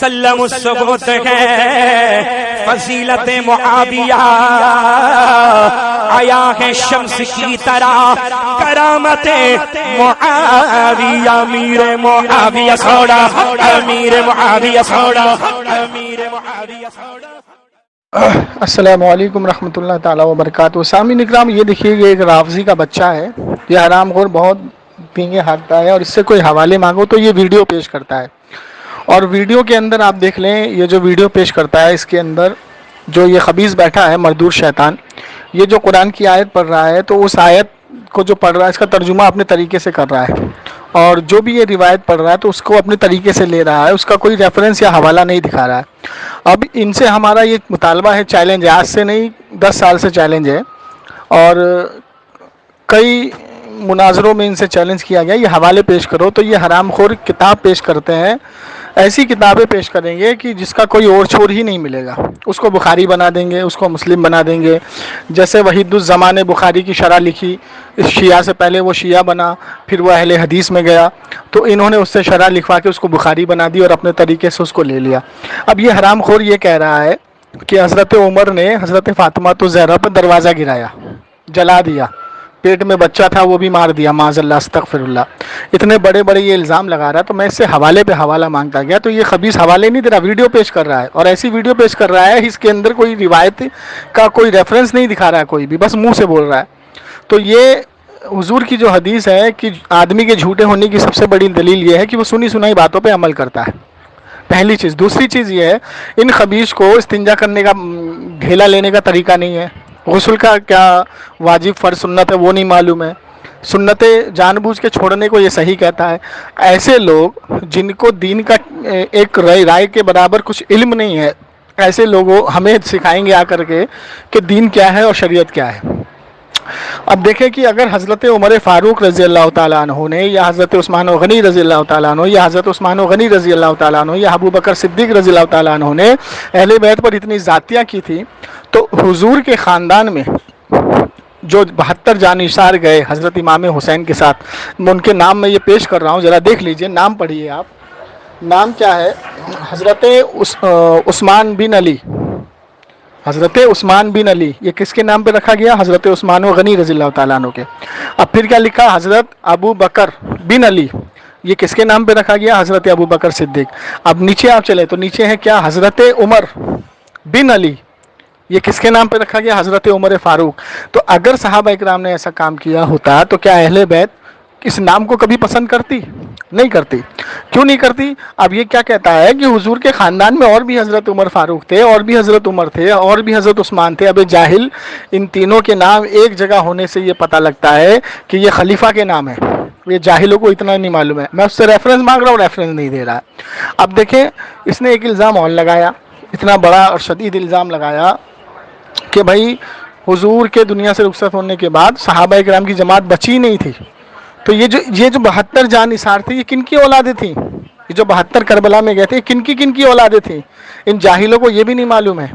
मुसल्लम सबूत है फजीलत मुआविया, आया है शम्स की तरह करामत मुआविया। अमीर मुआविया सोड़ा, अमीर मुआविया सोड़ा, अमीर मुआविया सोड़ा। अस्सलामु अलैकुम रहमतुल्लाह ताला व बरकातुहू। सामीन इकराम, ये देखिए, ये एक राफजी का बच्चा है। ये हरामखोर बहुत पींगे हाँकता है और इससे कोई हवाले मांगो तो ये वीडियो पेश करता है। और वीडियो के अंदर आप देख लें, ये जो वीडियो पेश करता है इसके अंदर जो ये खबीस बैठा है मरदूर शैतान, ये जो कुरान की आयत पढ़ रहा है तो उस आयत को जो पढ़ रहा है इसका तर्जुमा अपने तरीके से कर रहा है, और जो भी ये रिवायत पढ़ रहा है तो उसको अपने तरीके से ले रहा है, उसका कोई रेफरेंस या हवाला नहीं दिखा रहा है। अब इनसे हमारा ये मुतालबा है, चैलेंज है, आज से नहीं 10 साल से चैलेंज है, और कई मुनाजरों में इनसे चैलेंज किया गया, ये हवाले पेश करो। तो ये हरामखोर किताब पेश करते हैं, ऐसी किताबें पेश करेंगे कि जिसका कोई और छोर ही नहीं मिलेगा। उसको बुखारी बना देंगे, उसको मुस्लिम बना देंगे। जैसे वहीदुज़्ज़मान ने बुखारी की शरह लिखी, इस शिया से पहले वो शिया बना, फिर वो अहले हदीस में गया, तो इन्होंने उससे शरह लिखवा के उसको बुखारी बना दी और अपने तरीके से उसको ले लिया। अब ये हरामखोर ये कह रहा है कि हज़रत उमर ने हज़रत फ़ातिमा तो ज़हरा पर दरवाज़ा गिराया, जला दिया, पेट में बच्चा था वो भी मार दिया, माज़अल्लाह अस्तग़फिरुल्लाह। इतने बड़े बड़े ये इल्ज़ाम लगा रहा है। तो मैं इससे हवाले पे हवाला मांगता गया, तो ये खबीस हवाले नहीं दे रहा, वीडियो पेश कर रहा है, और ऐसी वीडियो पेश कर रहा है इसके अंदर कोई रिवायत का कोई रेफरेंस नहीं दिखा रहा है कोई भी, बस मुँह से बोल रहा है। तो ये हुजूर की जो हदीस है कि आदमी के झूठे होने की सबसे बड़ी दलील ये है कि वो सुनी सुनाई बातों पर अमल करता है, पहली चीज़। दूसरी चीज़ ये है, इन खबीस को इस्तिंजा करने का ढेला लेने का तरीका नहीं है, गुस्ल का क्या वाजिब फ़र्ज सुन्नत है वो नहीं मालूम है, सुन्नतें जानबूझ के छोड़ने को ये सही कहता है। ऐसे लोग जिनको दीन का एक राय के बराबर कुछ इल्म नहीं है, ऐसे लोगों हमें सिखाएंगे आकर के कि दीन क्या है और शरीयत क्या है। अब देखें कि अगर हज़रत उमर फ़ारूक रज़ी अल्लाह ताला अन्हु ने, या हज़रत उस्मान गनी रज़ी अल्लाह ताला अन्हु, या हज़रत उस्मान गनी रज़ी अल्लाह ताला अन्हु, या अबू बकर सिद्दीक़ रज़ी अल्लाह ताला अन्हु ने अहले बैत पर इतनी ज़ातियाँ की थी, तो हुजूर के ख़ानदान में जो 72 जानिसार गए हज़रत इमाम हुसैन के साथ, मैं उनके नाम में ये पेश कर रहा हूँ, ज़रा देख लीजिए, नाम पढ़िए आप। नाम क्या है? हज़रत उस्मान बिन अली, हज़रत उस्मान बिन अली, ये किसके नाम पे रखा गया? हज़रत उस्मान गनी रज़ी अल्लाह ताला अन्हु के। अब फिर क्या लिखा? हज़रत अबू बकर बिन अली, ये किसके नाम पे रखा गया? हज़रत अबू बकर सिद्दीक़। अब नीचे आप चले तो नीचे है क्या? हज़रत उमर बिन अली, ये किसके नाम पे रखा गया? हज़रत उमर फ़ारूक। तो अगर सहाबा इकराम ने ऐसा काम किया होता तो क्या अहले बैत इस नाम को कभी पसंद करती? नहीं करती। क्यों नहीं करती? अब ये क्या कहता है कि हुजूर के ख़ानदान में और भी हज़रत उमर फ़ारूक थे, और भी हज़रत उमर थे, और भी हज़रत उस्मान थे। अब जाहिल, इन तीनों के नाम एक जगह होने से ये पता लगता है कि ये खलीफा के नाम है। ये जाहिलों को इतना नहीं मालूम है। मैं उससे रेफरेंस मांग रहा हूँ, रेफरेंस नहीं दे रहा है। अब देखें, इसने एक इल्ज़ाम और लगाया, इतना बड़ा और शदीद इल्ज़ाम लगाया कि भाई हुजूर के दुनिया से रुखसत होने के बाद सहाबा इकराम की जमात बची नहीं थी। तो ये जो 72 जानिसार थे, ये किन की औलादें थी? ये जो 72 करबला में गए थे, किन की औलादें थी? इन जाहिलों को ये भी नहीं मालूम है।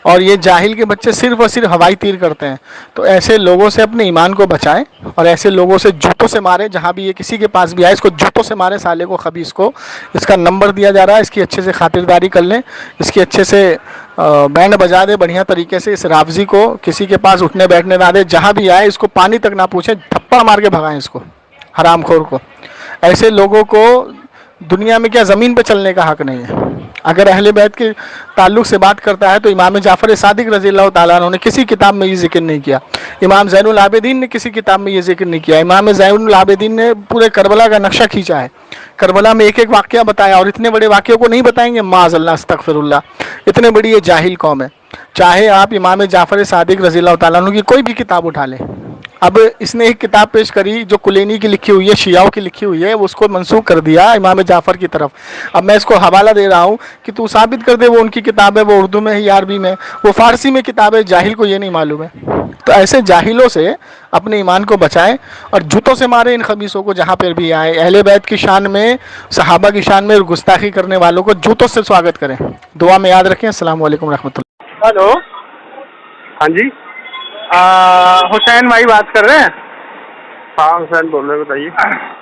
और ये जाहिल के बच्चे सिर्फ और सिर्फ हवाई तीर करते हैं। तो ऐसे लोगों से अपने ईमान को बचाएं, और ऐसे लोगों से जूतों से मारे। जहाँ भी ये किसी के पास भी आए, इसको जूतों से मारे, साले को, खबीस को। इसका नंबर दिया जा रहा है, इसकी अच्छे से खातिरदारी कर लें, इसकी अच्छे से बैंड बजा दे बढ़िया तरीके से। इस राफजी को किसी के पास उठने बैठने ना दे, जहाँ भी आए इसको पानी तक ना पूछे, थप्पड़ मार के भगाएं इसको, हरामखोर को। ऐसे लोगों को दुनिया में क्या ज़मीन पे चलने का हक नहीं है। अगर अहले बैत के ताल्लुक़ से बात करता है तो इमाम जाफ़र सादिक़ रज़ी अल्लाह ताला अन्हु ने किसी किताब में ये जिक्र नहीं किया। इमाम ज़ैनुल आबिदीन ने किसी किताब में ये जिक्र नहीं किया। इमाम ज़ैनुल आबिदीन ने पूरे करबला का नक्शा खींचा है, करबला में एक एक वाक़या बताया, और इतने बड़े वाक़े को नहीं बताएंगे, माज़अल्लाह अस्तग़फिरुल्लाह। इतने बड़ी ये जाहिल कौम है। चाहे आप इमाम जाफ़र सादिक़ रज़ी अल्लाह ताला अन्हु की कोई भी किताब उठा लें। अब इसने एक किताब पेश करी जो कुलैनी की लिखी हुई है, शियाओं की लिखी हुई है, उसको मंसूख कर दिया इमाम जाफ़र की तरफ। अब मैं इसको हवाला दे रहा हूँ कि तू साबित कर दे वो उनकी किताब है, वो उर्दू में है या अरबी में, वो फ़ारसी में किताब है, जाहिल को ये नहीं मालूम है। तो ऐसे जाहिलों से अपने ईमान को बचाएं और जूतों से मारें इन खबीसों को जहाँ पर भी आए। अहले बैत की शान में, सहाबा की शान में गुस्ताखी करने वालों को जूतों से स्वागत करें। दुआ में याद रखें। अस्सलाम वालेकुम रहमतुल्लाह। हेलो, हाँ जी, हुसैन भाई बात कर रहे हैं? हाँ हुसैन बोल रहे हैं, बताइए।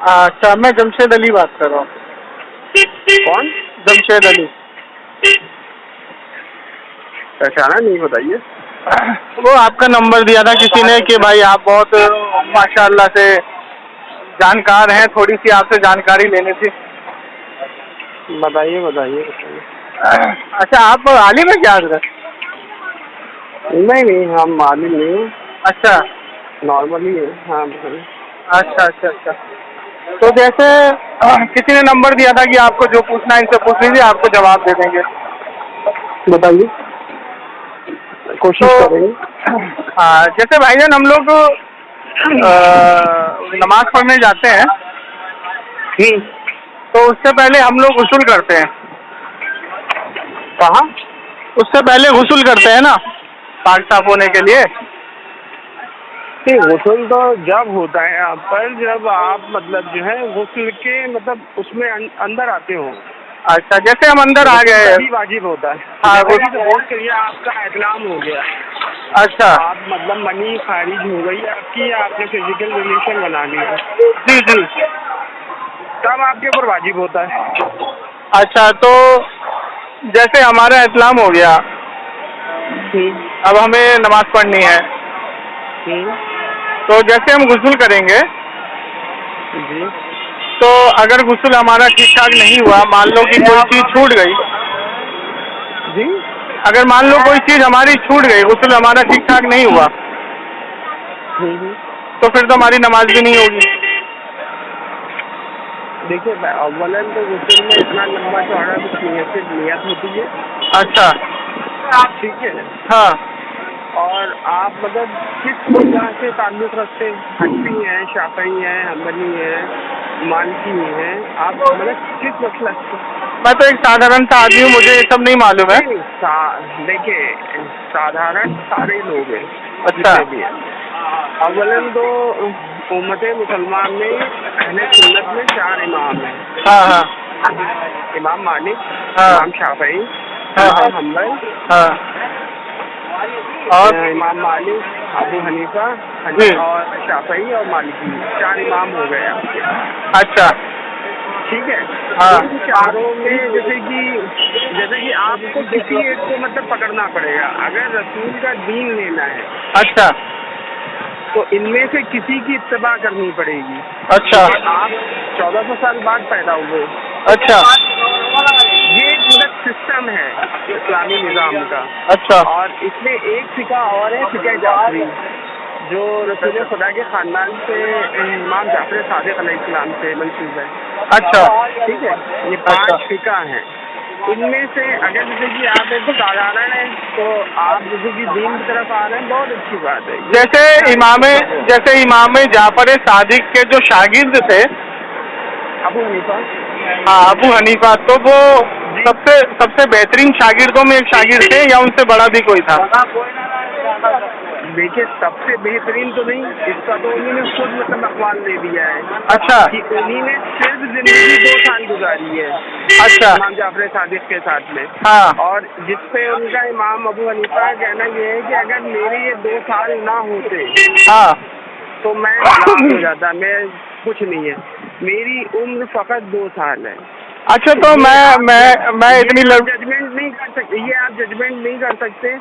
अच्छा, मैं जमशेद अली बात कर रहा हूँ। कौन? जमशेद अली। पहचाना नहीं, बताइए। वो आपका नंबर दिया था किसी ने कि भाई आप बहुत माशाल्लाह से जानकार हैं, थोड़ी सी आपसे जानकारी लेनी थी। बताइए बताइए। अच्छा, आप आलिम है क्या हजरत? नहीं नहीं, हम मालिक नहीं हूँ, अच्छा नॉर्मली है। हाँ बताइए। अच्छा अच्छा अच्छा। तो जैसे किसी ने नंबर दिया था कि आपको जो पूछना है इनसे पूछ लीजिए, आपको जवाब दे देंगे। बताइए, कोशिश तो करेंगे। हाँ, जैसे भाईजान हम लोग नमाज पढ़ने जाते हैं तो उससे पहले हम लोग गुस्ल करते हैं। कहाँ? उससे पहले गुस्ल करते हैं ना, पाक साफ होने के लिए। गुस्ल तो जब होता है आप पर, जब आप मतलब जो है गुस्ल के मतलब उसमें अंदर आते हो। अच्छा, जैसे हम अंदर आ गए। तभी वाजिब होता है। हाँ, सपोज करिए आपका इस्लाम हो गया। अच्छा। आप मतलब मनी खारिज हो गई आपकी, आपने फिजिकल रिलेशन बना लिया। जी जी। तब आपके ऊपर वाजिब होता है। अच्छा, तो जैसे हमारा इस्लाम हो गया, अब हमें नमाज पढ़नी है, तो जैसे हम गुस्ल करेंगे जी तो अगर गुस्ल हमारा ठीक ठाक नहीं हुआ, मान लो कि कोई चीज छूट गई, जी, अगर मान लो कोई चीज हमारी छूट गई, गुस्ल हमारा ठीक ठाक नहीं हुआ, तो फिर तो हमारी नमाज भी नहीं होगी। देखिए अव्वलन तो गुस्ल में इतना लंबा चौड़ा कुछ नहीं है, सिर्फ नियत होती है। अच्छा, ठीक है। हाँ। और आप मतलब किस निगाह से ताल्लुक रखते हैं? हनफी हैं, शाफई हैं, हम्बली हैं, मालिकी हैं, आप मतलब किस मसलक से? मैं तो एक साधारण सा आदमी हूँ, मुझे ये सब नहीं मालूम है। देखिए, साधारण सारे लोग हैं। अच्छा। जितने भी हैं। अव्वलन तो उम्मत मुसलमान में अहले सुन्नत में 4 इमाम हैं। हाँ हाँ। इमाम मालिक, हाँ। इमाम शाफई, हाँ हाँ। इमाम हम्बल, हाँ। और इमाम मालिक, अबू हनीफा और शाफई और मालिकी, 4 इमाम हो गए आपके। अच्छा, ठीक है। हाँ। इन चारों में जैसे कि आपको किसी एक को मतलब पकड़ना पड़ेगा। अगर रसूल का दीन लेना है अच्छा तो इनमें से किसी की इत्तबा करनी पड़ेगी। अच्छा आप 1400 साल बाद पैदा हुए। अच्छा ये एक मतलब सिस्टम है इस्लामी निज़ाम का। अच्छा और इसमें एक फिका और है, फिका जाफरी, जो रसूल खुदा के खानदान से इमाम जाफर सादिक अलैहिस्सलाम से मंसूब है। अच्छा। ठीक है। ये 5 फिका हैं। इनमें से अगर जैसे कि आप एक साधारण है तो आप जैसे कि दीन की तरफ आ रहे हैं, बहुत अच्छी बात है। जैसे इमाम जाफर सादिक के जो शागिर्द थे अबू हनीफा। हाँ, अबू हनीफा, तो वो सबसे बेहतरीन शागिर्दों में एक शागिर्द थे या उनसे बड़ा भी कोई था? देखिए, सबसे बेहतरीन तो नहीं, इसका तो उन्हीं ने खुद मतलब अखबार दे दिया है। अच्छा। कि उन्हीं ने सिर्फ जिंदगी 2 साल गुजारी है। अच्छा। इमाम जाफर सादिक के साथ में। हाँ। और जिसपे उनका इमाम अबू हनीफा का कहना ये है कि अगर मेरे ये 2 साल ना होते हाँ तो मैं हलाक हो जाता, मैं कुछ नहीं है। मेरी उम्र फकत 2 साल है। अच्छा, तो मैं इतनी जजमेंट नहीं कर सकते, ये आप जजमेंट नहीं कर सकते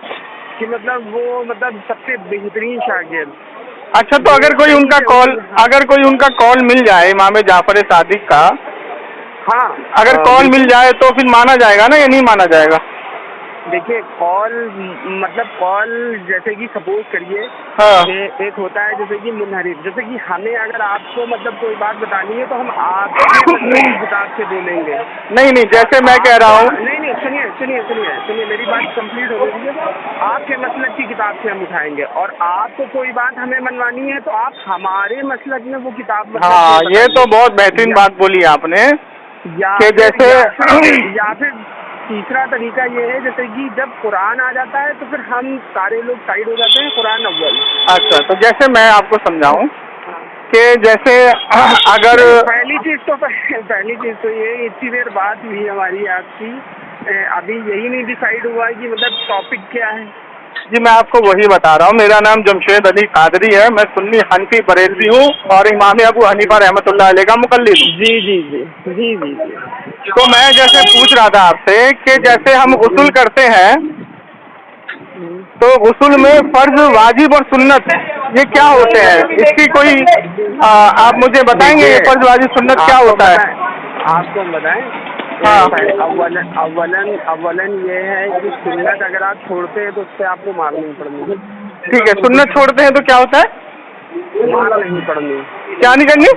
कि मतलब वो मतलब सबसे बेहतरीन शागिर्द। अच्छा, तो अगर कोई उनका कॉल मिल जाए इमाम जाफर सादिक का, हाँ, अगर कॉल मिल जाए तो फिर माना जाएगा ना या नहीं माना जाएगा? देखिए, कॉल जैसे कि सपोज करिए, हाँ। एक होता है जैसे कि मुनहरिफ, जैसे कि हमें अगर आपको मतलब कोई बात बतानी है तो हम आपके मतलब की किताब से बोलेंगे। नहीं, जैसे मैं कह रहा हूँ। नहीं, सुनिए, मेरी बात कंप्लीट हो गई है। आपके मसलक की किताब से हम उठाएंगे और आपको कोई बात हमें मनवानी है तो आप हमारे मसलक में वो किताब हाँ, ये तो बहुत बेहतरीन बात बोली आपने। या फिर तीसरा तरीका ये है, जैसे कि जब कुरान आ जाता है तो फिर हम सारे लोग साइड हो जाते हैं, कुरान अव्वल। अच्छा, तो जैसे मैं आपको समझाऊं कि जैसे अगर पहली चीज तो ये इतनी देर बात हुई हमारी आपकी, अभी यही नहीं डिसाइड हुआ कि मतलब टॉपिक क्या है। जी मैं आपको वही बता रहा हूँ, मेरा नाम जमशेद अली कादरी है, मैं सुन्नी हनफी बरेलवी हूँ और इमाम अबू हनीफा रहमतुल्लाह अलैह का मुकल्लिद हूँ। जी जी जी जी जी जी। तो मैं जैसे पूछ रहा था आपसे कि जैसे हम गुस्ल करते हैं तो गुस्ल में फर्ज, वाजिब और सुन्नत ये क्या होते हैं, इसकी कोई आप मुझे बताएंगे ये फर्ज, वाजिब, सुन्नत क्या होता है? आपको हम बताएं। हाँ। अव्वलन ये है कि सुन्नत अगर आप छोड़ते हैं तो उससे आपको मार नहीं पड़नी। ठीक है, सुन्नत छोड़ते हैं तो क्या होता है? मार नहीं पड़नी। क्या नहीं करनी?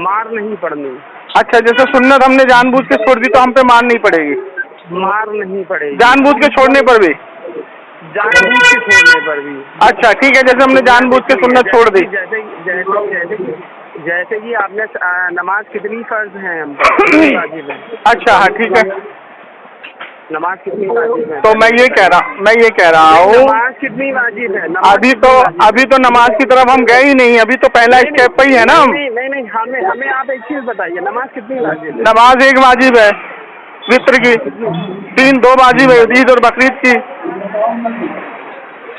मार नहीं पड़नी। अच्छा, जैसे सुन्नत हमने जानबूझ के छोड़ दी तो हम पे मार नहीं पड़ेगी? मार नहीं पड़ेगी। जानबूझ के छोड़ने पर भी? जानबूझ के छोड़ने पर भी। अच्छा ठीक है, जैसे हमने जानबूझ के सुन्नत छोड़ दी। जैसे कि आपने नमाज कितनी फर्ज है हम पर? वाजिब है। अच्छा हाँ ठीक है, नमाज कितनी वाजिब है? तो मैं ये कह रहा हूँ नमाज कितनी वाजिब है? अभी तो नमाज की तरफ हम गए ही नहीं, अभी तो पहला स्टेप पे ही है ना हम। नहीं, हमें आप एक चीज बताइए, नमाज कितनी वाजिब है? नमाज एक वाजिब है वित्र की, 2 वाजिब है ईद और बकरीद की।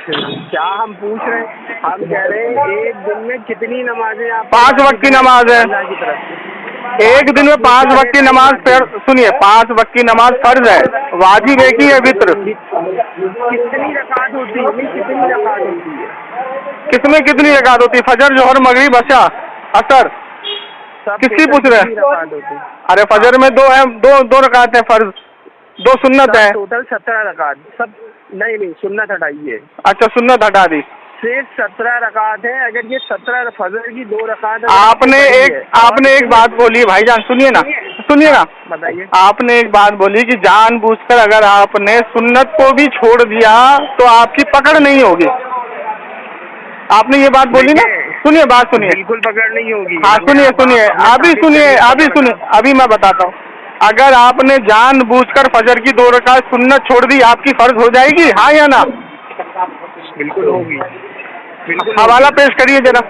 क्या हम पूछ रहे हैं? हम कह रहे हैं एक दिन में कितनी नमाजें आप? 5 वक्त की नमाज है अल्लाह की तरफ से। एक दिन में 5 वक्त की नमाज। सुनिए, 5 वक्त की नमाज फर्ज है, वाजिब एक ही है वित्र। कितनी रकात होती है? कितनी रकात होती है? किसमें कितनी रकात होती है? फजर, जोहर, मगरिब, अशा, असर, किसकी पूछ रहे हैं? अरे फजर में 2 है, 2 रकात है फर्ज, 2 सुन्नत है, टोटल 17 रकात। सब नहीं, सुन्नत हटाइए। अच्छा सुन्नत हटा दी, सिर्फ 17 रकात है। अगर ये 17 फजर की 2 रकात आपने एक बात बोली भाईजान, सुनिए ना, बताइए। आपने एक बात बोली कि जानबूझकर अगर आपने सुन्नत को भी छोड़ दिया तो आपकी पकड़ नहीं होगी, आपने ये बात बोली ना। सुनिए, बात सुनिए, बिल्कुल पकड़ नहीं होगी। हाँ सुनिए, अभी मैं बताता हूँ। अगर आपने जानबूझकर फजर की 2 रकात सुन्नत छोड़ दी, आपकी फर्ज हो जाएगी, हाँ या ना? बिल्कुल होगी। हवाला पेश करिए जरा।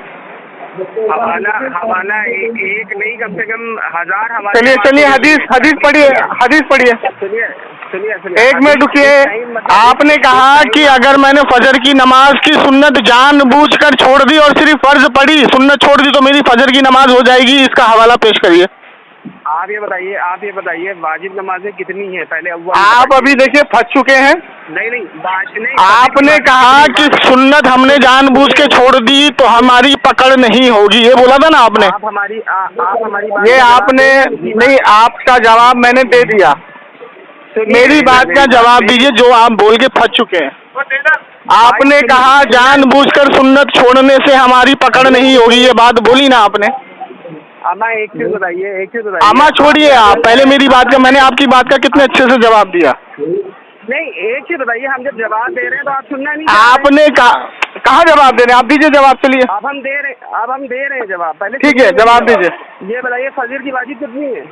हवाला एक नहीं, कम से कम 1000 हवाले। चलिए हदीस पढ़िए। सुनिए 1 मिनट रुकिए। आपने कहा कि अगर मैंने फजर की नमाज की सुन्नत जानबूझकर छोड़ दी और सिर्फ फर्ज पढ़ी, सुन्नत छोड़ दी तो मेरी फजर की नमाज हो जाएगी, इसका हवाला पेश करिए। आप ये बताइए वाजिब नमाजें कितनी हैं? पहले आप अभी देखिए फंस चुके हैं। नहीं, आपने कहा कि सुन्नत हमने जानबूझ के छोड़ दी तो हमारी पकड़ नहीं होगी, ये बोला था ना आपने। आप हमारी ये आपने नहीं, आपका जवाब मैंने दे दिया, मेरी बात का जवाब दीजिए जो आप बोल के फंस चुके हैं। आपने कहा जानबूझकर सुन्नत छोड़ने से हमारी पकड़ नहीं होगी, ये बात बोली ना आपने। अम्मा एक चीज बताइए। अम्मा छोड़िए, आप पहले मेरी बात का, मैंने आपकी बात का कितने अच्छे से जवाब दिया। नहीं, एक चीज बताइए, हम जब जवाब दे रहे हैं तो आप सुनना नहीं। आपने कहाँ जवाब दे रहे हैं? आप दीजिए जवाब। चलिए अब हम दे रहे हैं जवाब। पहले ठीक है, जवाब दीजिए। ये बताइए फजर की वाजिब कितनी है?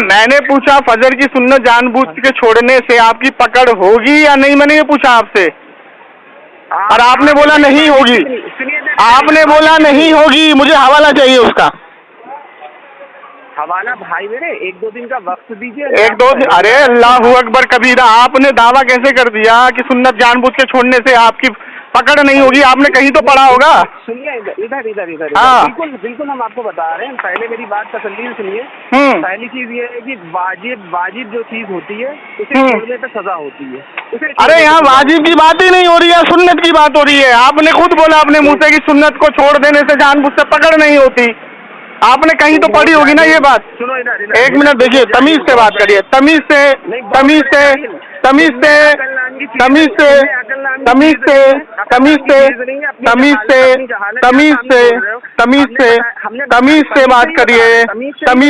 मैंने पूछा फजर की सुन्नत जानबूझ के छोड़ने से आपकी पकड़ होगी या नहीं, मैंने ये पूछा आपसे, और आपने बोला नहीं होगी। आपने बोला नहीं होगी, मुझे हवाला चाहिए उसका। हवाला भाई मेरे 1-2 दिन का वक्त दीजिए। 1-2 दिन? अरे अल्लाहू अकबर कबीरा, आपने दावा कैसे कर दिया कि सुन्नत जानबूझ के छोड़ने से आपकी पकड़ नहीं होगी? आपने कहीं तो पढ़ा होगा। सुनिए इधर। हाँ बिल्कुल हम आपको बता रहे हैं। पहले मेरी बात तसल्ली से सुनिए। पहली चीज ये है कि वाजिब जो चीज होती है उसे छोड़ने पे सजा होती है। अरे यहाँ वाजिब की बात ही नहीं हो रही है, सुन्नत की बात हो रही है। आपने खुद बोला अपने मुँह से कि सुन्नत को छोड़ देने से जानबूझ से पकड़ नहीं होती, आपने कहीं तो पढ़ी होगी ना ये बात। सुनो इधर। 1 मिनट देखिए, तमीज से बात करिए, तमीज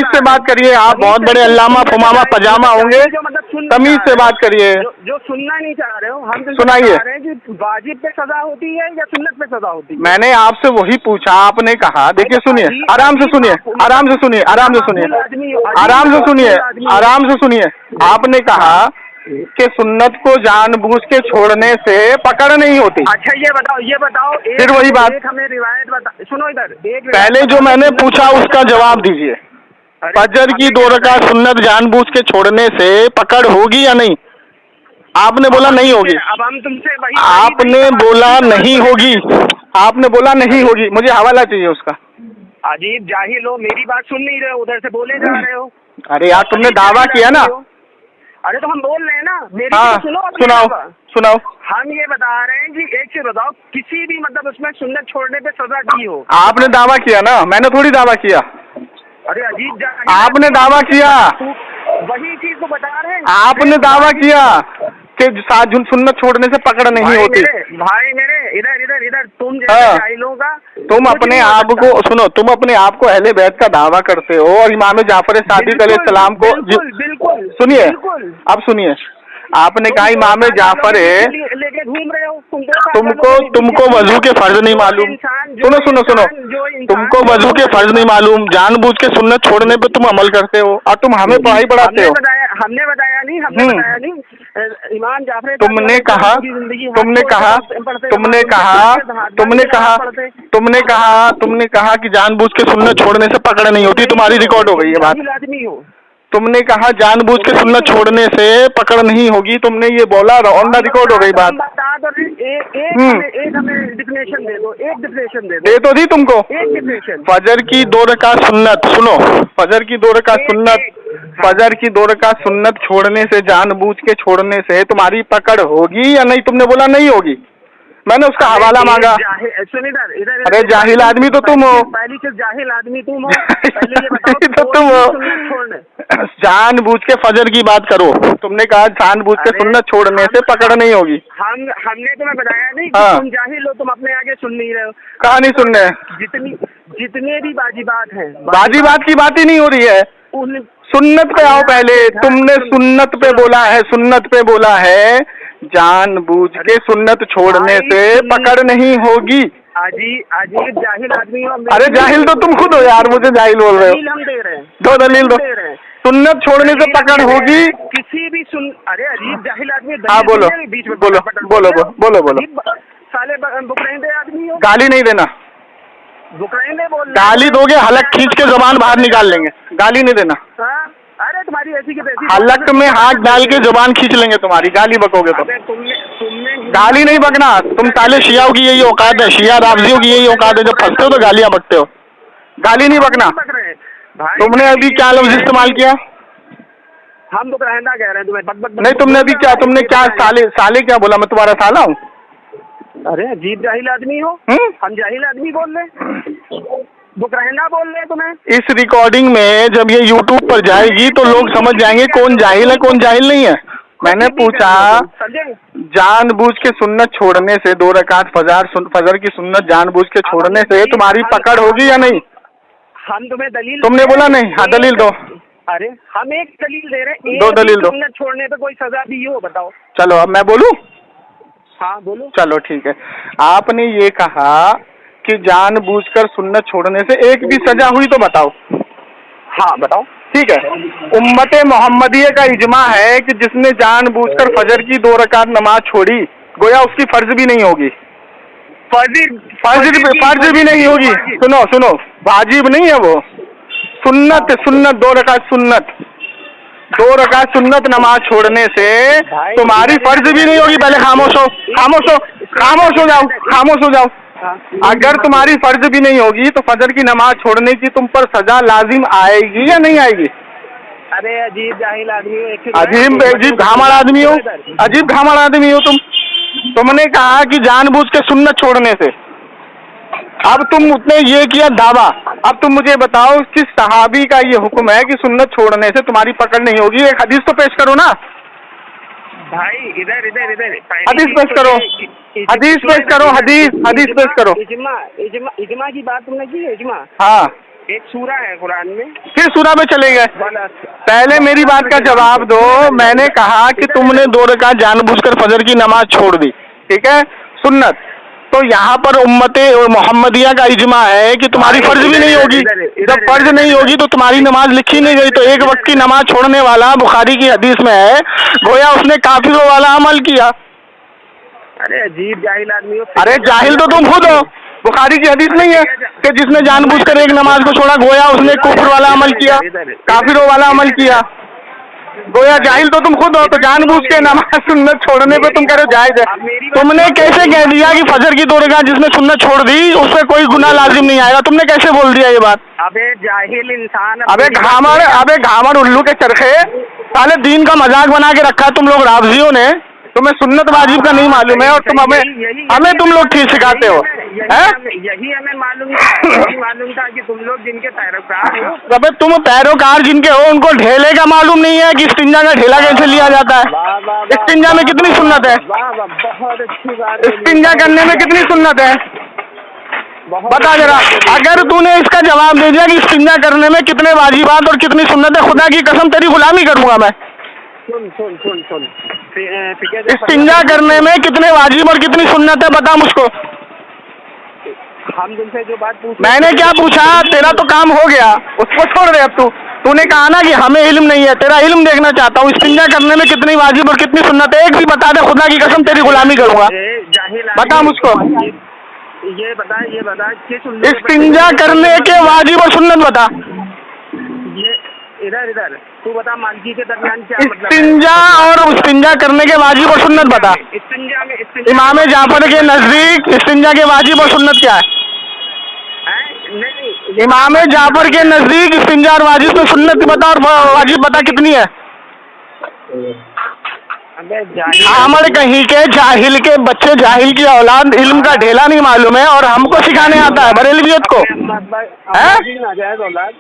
से बात करिए। आप बहुत बड़े अल्लामा फुमामा पजामा होंगे, तमीज से बात करिए। जो सुनना नहीं चाह रहे हो, हम सुनाइए। वाजिब पे सजा होती है या सुन्नत पे सजा होती है? मैंने आपसे वही पूछा, आपने कहा। देखिए सुनिए, आराम से सुनिए। आपने कहा कि सुन्नत को जानबूझ के छोड़ने से पकड़ नहीं होती। अच्छा ये बताओ फिर वही बात। एक हमें रिवायत बता, सुनो इधर। पहले जो मैंने पूछा उसका जवाब दीजिए। फजर की 2 रकात सुन्नत जानबूझ के छोड़ने से पकड़ होगी या नहीं? आपने बोला नहीं होगी, अब हम तुमसे वही आपने बोला नहीं होगी, आपने बोला नहीं होगी, मुझे हवाला चाहिए उसका। अजीब जाहिल हो, मेरी बात सुन नहीं रहे हो, उधर से बोले जा रहे हो। अरे यार तुमने दावा किया ना। अरे तो हम बोल रहे हैं ना, मेरी हाँ तो सुनो, सुनाओ सुनाओ। हम ये बता रहे हैं कि एक से बताओ, किसी भी मतलब उसमें सुन्नत छोड़ने पे सजा दी हो। आपने दावा किया ना, मैंने थोड़ी दावा किया। अरे अजीब आपने दावा किया, वही चीज तो बता रहे हैं। आपने दावा किया कि सुन्नत छोड़ने से पकड़ नहीं होती। भाई मेरे इधर इधर इधर तुम हाँ। जैसे जाहिलों का तुम अपने आप को सुनो, तुम अपने आप को अहले बैत का दावा करते हो और इमाम जाफर सादिक अलैहिस्सलाम को बिल्कुल सुनिए, अब सुनिए, आपने कहा इमाम जाफर है, लेके घूम रहे हो तुमको वजू के फर्ज नहीं मालूम। सुनो सुनो सुनो, तुमको वजू के फर्ज नहीं मालूम, जानबूझ के सुन्नत छोड़ने पे तुम अमल करते हो और तुम हमें पढ़ाई पढ़ाते हो। हमने बताया नहीं, इमाम जाफर तुमने कहा कि जानबूझ के सुन्नत छोड़ने से पकड़ नहीं होती, तुम्हारी रिकॉर्ड हो गई है बात। आदमी हो, तुमने कहा जानबूझ के सुन्नत छोड़ने से पकड़ नहीं होगी, तुमने ये बोला, ऑन द रिकॉर्ड हो गई बात। बता दो, एक हमें डिफिनेशन दे दो, एक डिफिनेशन दे तो दी तुमको। एक डिफिनेशन। फजर की 2 रकात सुन्नत, सुनो, फजर की 2 रकात सुन्नत, फजर की 2 रकात सुन्नत छोड़ने से, जानबूझ के छोड़ने से तुम्हारी पकड़ होगी या नहीं? तुमने बोला नहीं होगी, मैंने उसका हवाला मांगा। अरे जाहिल आदमी तो तुम हो, पहली चीज जाहिल आदमी तुम हो, पहले ये बताओ तो तुम हो। जानबूझ के फजर की बात करो, तुमने कहा जानबूझ के सुन्नत छोड़ने से पकड़ नहीं होगी। हमने तुम्हें बताया नहीं कि हाँ। तुम जाहिल हो, तुम अपने आगे सुन नहीं रहे हो। कहा नहीं सुन रहे? जितने भी बाजीबात हैं, बाजीबात की बात ही नहीं हो रही है, सुन्नत पे आओ पहले। तुमने सुन्नत पे बोला है, सुन्नत पे बोला है, जानबूझ के सुन्नत छोड़ने से पकड़ नहीं होगी। अजीब जाहिल आदमी हो। अरे जाहिल तो तुम खुद हो यार, मुझे जाहिल बोल रहे हो। हम दे रहे हैं, दो दलील दो। सुन्नत छोड़ने से पकड़ होगी किसी भी अरे अजीब जाहिल आदमी। हाँ बोलो, बीच में बोलो बोलो बोलो बोलो। साले बुकरेंदे आदमी हो। गाली नहीं देना, बुकरेंदे बोल। गाली दोगे हलक खींच के जुबान बाहर निकाल लेंगे, गाली नहीं देना। अरे तुम्हारी ऐसी की तैसी हलक में हाथ डाल के जुबान खींच लेंगे तुम्हारी, गाली बकोगे तो। तुमने गाली नहीं बकना, तुम साले शियाओं की यही औकात है, शिया राफजियों की यही औकात है, जब फंसते हो तो गालियां बकते हो। गाली नहीं बकना। तुमने अभी क्या लफ्ज इस्तेमाल किया? हम तो रहना कह रहे हैं तुम्हें। नहीं तुमने अभी क्या, तुमने क्या साले क्या बोला? मैं तुम्हारा साला हूँ? अरे अजीब जाहिल आदमी हो। हम जाहिल आदमी बोल रहे, बुकरहना बोल रहे हैं तुम्हें। इस रिकॉर्डिंग में जब ये यूट्यूब पर जाएगी तो लोग समझ जाएंगे कौन जाहिल है कौन जाहिल नहीं है। मैंने पूछा, जानबूझ के सुन्नत छोड़ने से 2 रकात फजर की सुन्नत जानबूझ के छोड़ने से तुम्हारी पकड़ होगी या नहीं? हम तुम्हें दलील, तुमने बोला नहीं। हाँ दलील दो। अरे हम एक दलील दे रहे हैं, 2 दलील दो। सुन्नत छोड़ने पे कोई सजा दी हो बताओ। चलो अब मैं बोलूं? हाँ बोलो। चलो ठीक है। आपने ये कहा कि जानबूझकर सुन्नत छोड़ने से एक भी सजा हुई तो बताओ। हाँ बताओ। ठीक है, उम्मते मोहम्मदिया का इजमा है कि जिसने जानबूझकर फजर की 2 रकात नमाज छोड़ी, गोया उसकी फर्ज भी नहीं होगी। फर्ज भी नहीं होगी। सुनो सुनो, वाजिब नहीं है वो, सुन्नत, सुन्नत 2 रकात सुन्नत, 2 रकात सुन्नत नमाज छोड़ने से तुम्हारी फर्ज भी नहीं होगी। पहले खामोश हो, खामोश हो, खामोश हो जाओ, खामोश हो जाओ। अगर तुम्हारी फर्ज भी नहीं होगी तो फजर की नमाज छोड़ने की तुम पर सजा लाजिम आएगी या नहीं आएगी? अरे अजीब जाहिल आदमी हो, अजीब घामड़ आदमी हो, अजीब घामड़ आदमी हो तुम। तुमने कहा कि जानबूझ के सुन्नत छोड़ने से, अब तुम उतने ये किया दावा। अब तुम मुझे बताओ किस सहाबी का ये हुक्म है कि सुन्नत छोड़ने से तुम्हारी पकड़ नहीं होगी? एक हदीस तो पेश करो ना भाई। इधर इधर इधर हदीस पेश करो, हदीस पेश करो, हदीस पेश करो। इजमा की बात तुमने की है, इजमा। हाँ, एक सूरा है कुरान में, फिर सूरा में चले गए। पहले मेरी बात का जवाब दो। मैंने कहा कि तुमने 2 रकात जानबूझकर फजर की नमाज छोड़ दी, ठीक है, सुन्नत। तो यहाँ पर उम्मते मोहम्मदिया का इजमा है कि तुम्हारी फर्ज भी नहीं होगी। जब फर्ज नहीं होगी तो तुम्हारी नमाज लिखी नहीं गई। तो एक वक्त की नमाज छोड़ने वाला, बुखारी की हदीस में है, गोया उसने काफिरों वाला अमल किया। अरे अजीब जाहिल आदमी हो। अरे जाहिल तो तुम खुद हो। बुखारी की हदीस नहीं है कि जिसने जानबूझकर एक नमाज को छोड़ा गोया उसने कुफ्र वाला अमल किया, काफिरों वाला अमल किया। गोया जाहिल तो तुम खुद हो, तो जानबूझ के नमाज सुन्नत छोड़ने पे तुम कह रहे हो जायज है। तुमने कैसे कह दिया कि फजर की 2 रकात जिसने सुन्नत छोड़ दी उस पर कोई गुनाह लाजिम नहीं आएगा? तुमने कैसे बोल दिया ये बात? अबे जाहिल इंसान, अबे घामड़ उल्लू के चरखे, साले दीन का मजाक बना के रखा है तुम लोग रावजियों ने। तुम्हें सुन्नत वाजिब का नहीं मालूम है और तुम हमें तुम लोग ठीक सिखाते हो, हैं? यही हमें मालूम था कि तुम लोग जिनके पैरोकार हो। अबे तुम पैरोकार जिनके हो उनको ढेले का मालूम नहीं है कि इस्तिंजा का ढेला कैसे लिया जाता है? इस्तिंजा में कितनी सुन्नत है? बहुत अच्छी बात। इस्तिंजा करने में कितनी सुन्नत है बता जरा। अगर तूने इसका जवाब दे दिया कि इस्तिंजा करने में कितने वाजिबात और कितनी सुन्नत है, खुदा की कसम तेरी गुलामी करूंगा मैं। सुन इस्तिंजा करने में कितने वाजिब और कितनी सुन्नत है बता मुझको। हम तुमसे जो बात पूछ, मैंने क्या पूछा? तेरा तो काम हो गया, उसको छोड़ दे अब। तूने कहा ना कि हमें इल्म नहीं है, तेरा इल्म देखना चाहता हूँ। इस्तिंजा करने में कितनी वाजिब और कितनी सुन्नत है एक भी बता दे, खुदा की कसम तेरी गुलामी करूंगा। बता मुझको, ये बता कि इस्तिंजा करने के वाजिब और सुन्नत बता। ये इधर तू बता, मालकी के दरमियान क्या मतलब? इस्तिंजा और इस्तिंजा करने के वाजिब और सुन्नत बता। इस्तिंजा में इमाम जाफर के नजदीक इस्तिंजा के वाजिब और सुन्नत क्या है? नहीं, इमाम जाफर के नजदीक इस्तिंजा और वाजिब में सुन्नत बता और वाजिब बता कितनी है? आमड़ कहीं के जाहिल के बच्चे, जाहिल की औलाद, इल्म का ढेला नहीं मालूम है और हमको सिखाने आता है बरेलवियत को, है?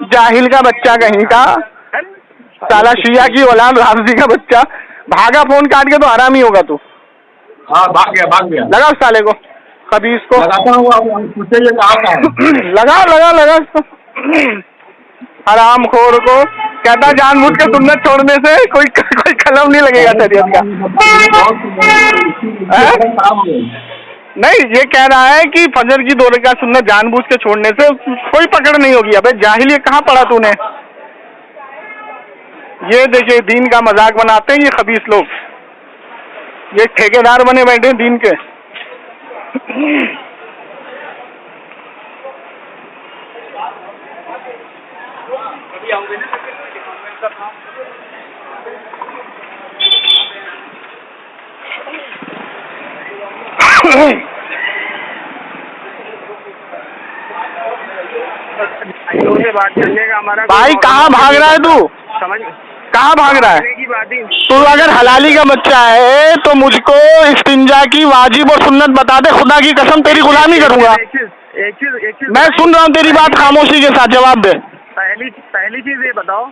जाहिल का बच्चा कहीं का, साला शिया की औलाद, राफजी का बच्चा। भागा फोन काट के, तो हरामी होगा तू। हाँ भाग गया। लगा उस साले को, खबीस को लगाता हूँ। लगा इसको, हराम खोर को। कहता जानबूझ के सुन्नत छोड़ने से कोई कलम नहीं लगेगा शरीयत का। नहीं, ये कह रहा है कि फजर की 2 रकात सुन्नत जानबूझ के छोड़ने से कोई पकड़ नहीं होगी। अबे जाहिल, ये कहाँ पढ़ा तूने? ये देखिए दीन का मजाक बनाते हैं ये खबीस लोग, ये ठेकेदार बने बैठे हैं दीन के। बात करने का हमारा भाई कहाँ भाग रहा है तू? समझ कहाँ भाग रहा है तू? अगर हलाली का बच्चा है तो मुझको इस्तिंजा की वाजिब और सुन्नत बता दे, खुदा की कसम तेरी गुलामी करूंगा। एक चीज मैं सुन रहा हूँ तेरी बात, खामोशी के साथ जवाब दे। पहली चीज ये बताओ